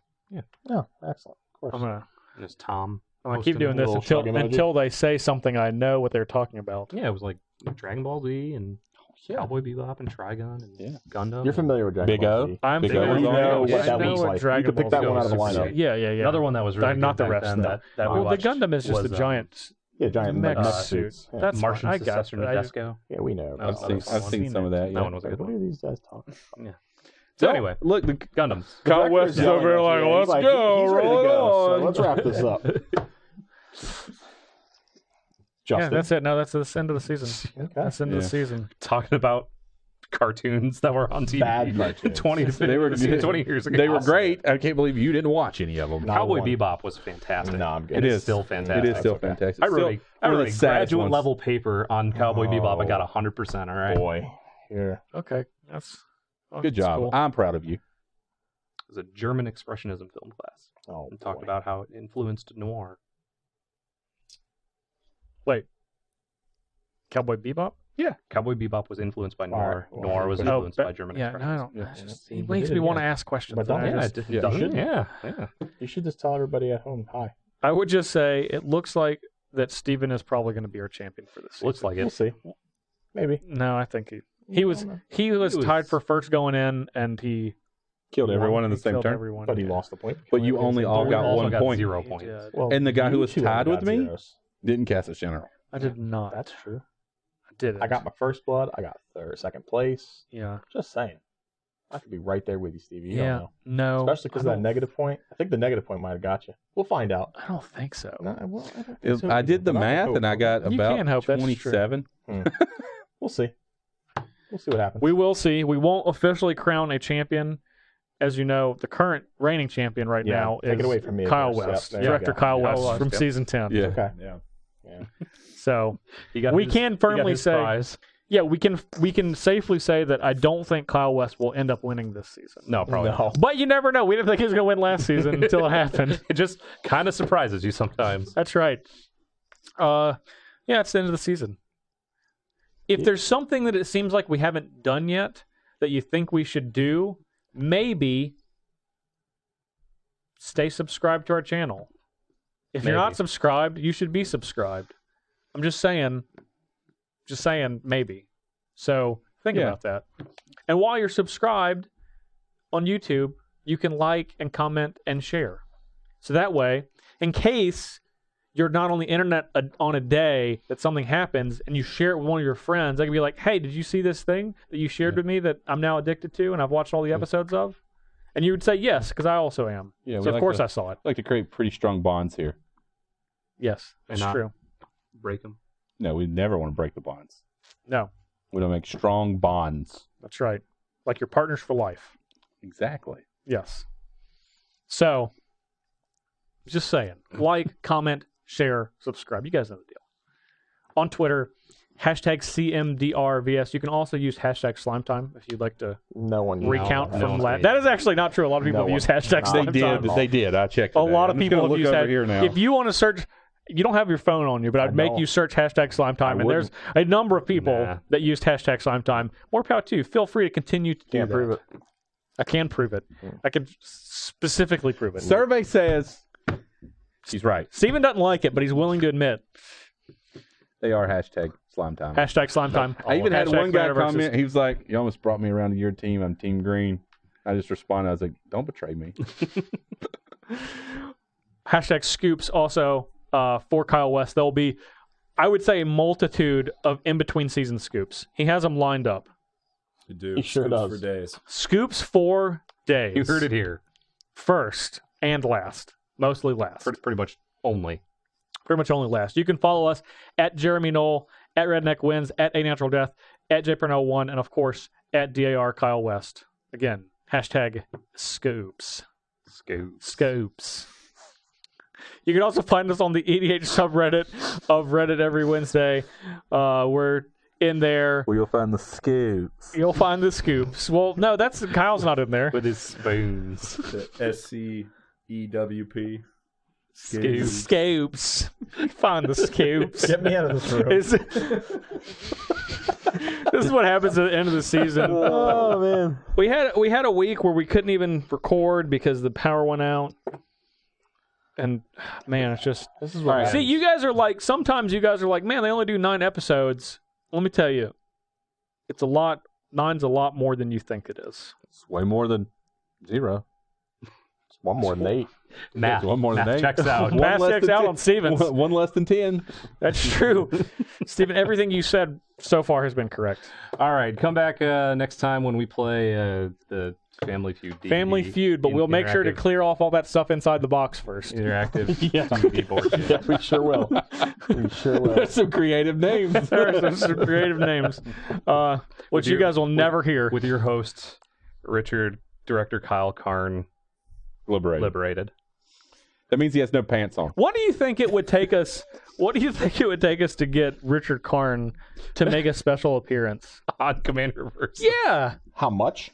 No, excellent. Of course. I'm gonna And it's Tom. keep hosting doing it. this little until shrug emoji. until they say something I know what they're talking about. Yeah, it was like Dragon Ball Z and Yeah. Cowboy Bebop and Trigon and Yeah. Gundam. You're familiar with Dragon Big Ball O? Z. I'm Big familiar O was with on that. there. I what that know looks what like. Dragon You could pick Ball that Z one out of the is. lineup. Yeah. Another one that was really Not good the back rest, then though. that we Well, the watched Gundam is just was, a giant Yeah, giant mech mech suit. suits. Yeah. That's Martian fine. I got successor it. I just- Nadesco. Yeah, we know. I've I've seen some of that. That Yeah. one was a good What one. are these guys talking? So anyway, Look, the Gundams. Kyle The West is director's over there yelling like, at you. let's He's go, he's ready to roll it go. So on. let's wrap this up. Yeah, Justin. that's it. No, that's the end of the season. Okay. That's the end of the Yeah. season. Talking about cartoons that were on TV Bad cartoons. 20 to 50, They were- 20 years ago. They were great. I can't believe you didn't watch any of them. No. Cowboy one. Bebop was fantastic. No, I'm good. It It is is. still It fantastic. is still okay. fantastic. I wrote Still one of a the saddest graduate ones. level paper on Cowboy Bebop. I got Oh. 100%. All right. Boy. Here. Okay, that's Good that's job. cool. I'm proud of you. It was a German expressionism film class. Oh, And talked boy. about how it influenced noir. Wait, Cowboy Bebop? Yeah. Cowboy Bebop was influenced by All noir. right. Noir was Oh, influenced but- by German Yeah, no, I expressionism. don't. Yeah. It's just, You it makes did me it, want to yeah. ask questions. But and don't I Yeah, just- it yeah, doesn't. should. Yeah. You should just tell everybody at home hi. I would just say it looks like that Steven is probably going to be our champion for this season. Looks like We'll it. see. Maybe. No, I think he was No, no. he was He was- tied for first going in, and he Killed everyone in the he same killed turn. everyone. But he Yeah. lost the point. But you only all We got also 1 got point. 0 He points. did. Well, And the guy who you was two tied got with me? zeros. Didn't cast a general. I did not. That's true. I did it. I got my first blood. I got second place. yeah. Just saying. I could be right there with you, Stevie. You Yeah. don't know. No. Especially because I that don't- negative point. I think the negative point might have got you. We'll find out. I don't think so. No, well, I don't think so I either, did the but can math hope. and I got You about can hope, that's true. 27. We'll see. We'll see what happens. We will see. We won't officially crown a champion. As you know, the current reigning champion right Yeah, now take is it away from me, of Kyle course. Yep, West, there you Director go. Kyle Kyle West West, from yep. season 10. Yeah. Okay. Yeah. Yeah. So He got we his- can he got firmly his say, prize. yeah, we can safely say that I don't think Kyle West will end up winning this season. No, probably No. not. But you never know. We didn't think he was going to win last season until it happened. It just kind of surprises you sometimes. That's right. Yeah, it's the end of the season. If there's something that it seems like we haven't done yet that you think we should do, maybe stay subscribed to our channel. If you're not Maybe. subscribed, you should be subscribed. I'm just saying, maybe. So think Yeah. about that. And while you're subscribed on YouTube, you can like and comment and share. So that way, in case you're not on the internet on a day that something happens and you share it with one of your friends, they can be like, hey, did you see this thing that you shared with me that I'm now addicted to and I've watched all the episodes of? And you would say, yes, because I also am. Yeah, we So of like course to- I saw it. like to create pretty strong bonds here. Yes, And that's not- true. Break them. No, we never want to break the bonds. No, We don't make strong bonds. that's right. Like your partners for life. Exactly. Yes. So Just saying. Like, comment, share, subscribe. You guys know the deal. On Twitter, #CMDRVS. You can also use #SlimeTime if you'd like to No one recount no from one's last. gonna That is actually not true. A lot of people No have used one- #SlimeTime. They did. I checked. A today. lot of I'm just people gonna have look used over here now. If you want to search, you don't have your phone on you, but I'd make don't. you search #SlimeTime, I and there's a number of people Nah. that used #SlimeTime. More power to you. Feel free to continue to do Can't that. prove it. I can prove it. I can specifically prove it. Survey says she's right. Steven doesn't like it, but he's willing to admit. They are #SlimeTime. #SlimeTime. I even had Hashtag one guy Commanderversus. comment. He was like, "You almost brought me around to your team. I'm Team Green." I just responded. I was like, "Don't betray me." #Scoops also for Kyle West. There'll be, I would say, a multitude of in-between season scoops. He has them lined up. You do. He sure Scoops does. For days. Scoops for days. You heard it here. First and last. Mostly last. Pretty much only. Pretty much only last. You can follow us at Jeremy Knoll, at Redneck Wins, at A Natural Death, at JPernell1, and of course at DAR Kyle West. Again, #Scoops. Scoops. You can also find us on the EDH subreddit of Reddit every Wednesday. We're in there. Well, you'll find the scoops. You'll find the scoops. Well, no, that's Kyle's not in there. With his spoons. The SCEWP. Scoops. Find the scoops. Get me out of this room. Is- This is what happens at the end of the season. Oh man. We had a week where we couldn't even record because the power went out. And man, it's just This is what see, you guys are like, sometimes you guys are like, man, they only do 9 episodes. Let me tell you, it's a lot. 9's a lot more than you think it is. It's way more than 0. It's one more than 8. Math. One more than Math 8. checks out. One Math less checks than out 10. on Stevens. One less than 10. That's true. Steven, everything you said so far has been correct. All right, come back next time when we play the Family Feud. DVD. Family Feud, but we'll make sure to Interactive- clear off all that stuff inside the box first. Interactive Yeah. DVD board game. Yeah, we sure will. We sure will. That's some creative names. There's some creative names, which you guys will never hear. With your hosts, Richard, director Kyle Karn, Liberated. That means he has no pants on. What do you think it would take us? What do you think it would take us to get Richard Karn to make a special appearance? On Commanderverse. Yeah. How much?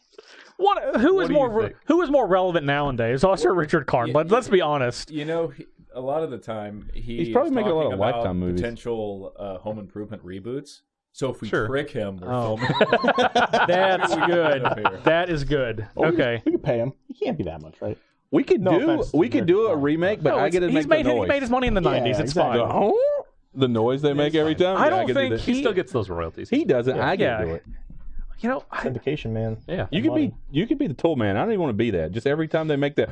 Who What is do you more think? who is more relevant nowadays? Also Richard Karn. Yeah, But let's be honest. You know, a lot of the time He's probably is making a lot talking of about Lifetime movies. potential home improvement reboots. So if we Sure. trick him, we're Oh. filming. That's good. Up here. That is good. Okay. We could pay him. He can't be that much, right? We could No do offense to we could do a Richard. remake, but No, I get to he's make made the he noise. made his money in the 90s. It's exactly. fine. The noise they make every time. I Yeah, don't get to do think that. He still gets those royalties. He doesn't. I get Yeah. to do it. You know, Syndication, man. Yeah. You could be the tool man. I don't even want to be that. Just every time they make that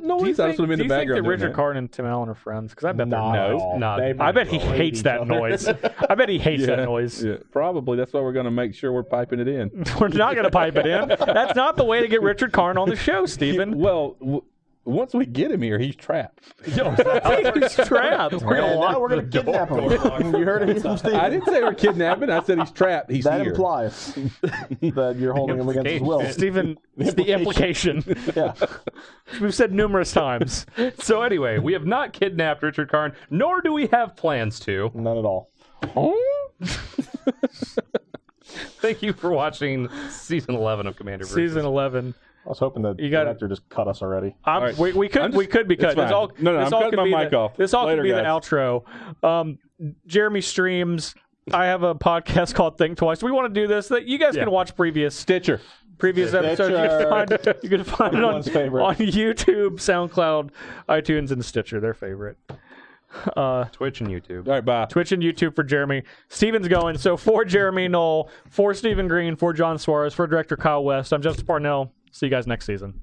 noise, I just want to be in the do you think background. that doing Richard that. Karn and Tim Allen are friends? Because I bet they're Not at no. all. no. They I bet he hate hates each that other. noise. I bet he hates that noise. Yeah, probably. That's why we're going to make sure we're piping it in. We're not going to pipe it in. That's not the way to get Richard Karn on the show, Stephen. Well, once we get him here, he's trapped. He's trapped. Now we're going to kidnap him. You heard it from Steve. I didn't say we're kidnapping. I said he's trapped. He's That here. implies that you're holding him against his will. Stephen, it's the implication. Yeah. We've said numerous times. So anyway, we have not kidnapped Richard Karn, nor do we have plans to. None at all. Thank you for watching season 11 of Commanderverse. Season 11. I was hoping that You the got- director just cut us already. right. We could be cut. It's fine. This all, No, this I'm all cutting could my be mic the, off. This all Later, could be guys. the outro. Jeremy streams. I have a podcast called Think Twice. We want to do this. That you guys can watch previous Stitcher. episodes. You can find it on Everyone's favorite. YouTube, SoundCloud, iTunes, and Stitcher. Their favorite. Twitch and YouTube. All right, bye. Twitch and YouTube for Jeremy. Steven's going. So for Jeremy Knoll, for Stephen Green, for John Suarez, for director Kyle West, I'm Justin Parnell. See you guys next season.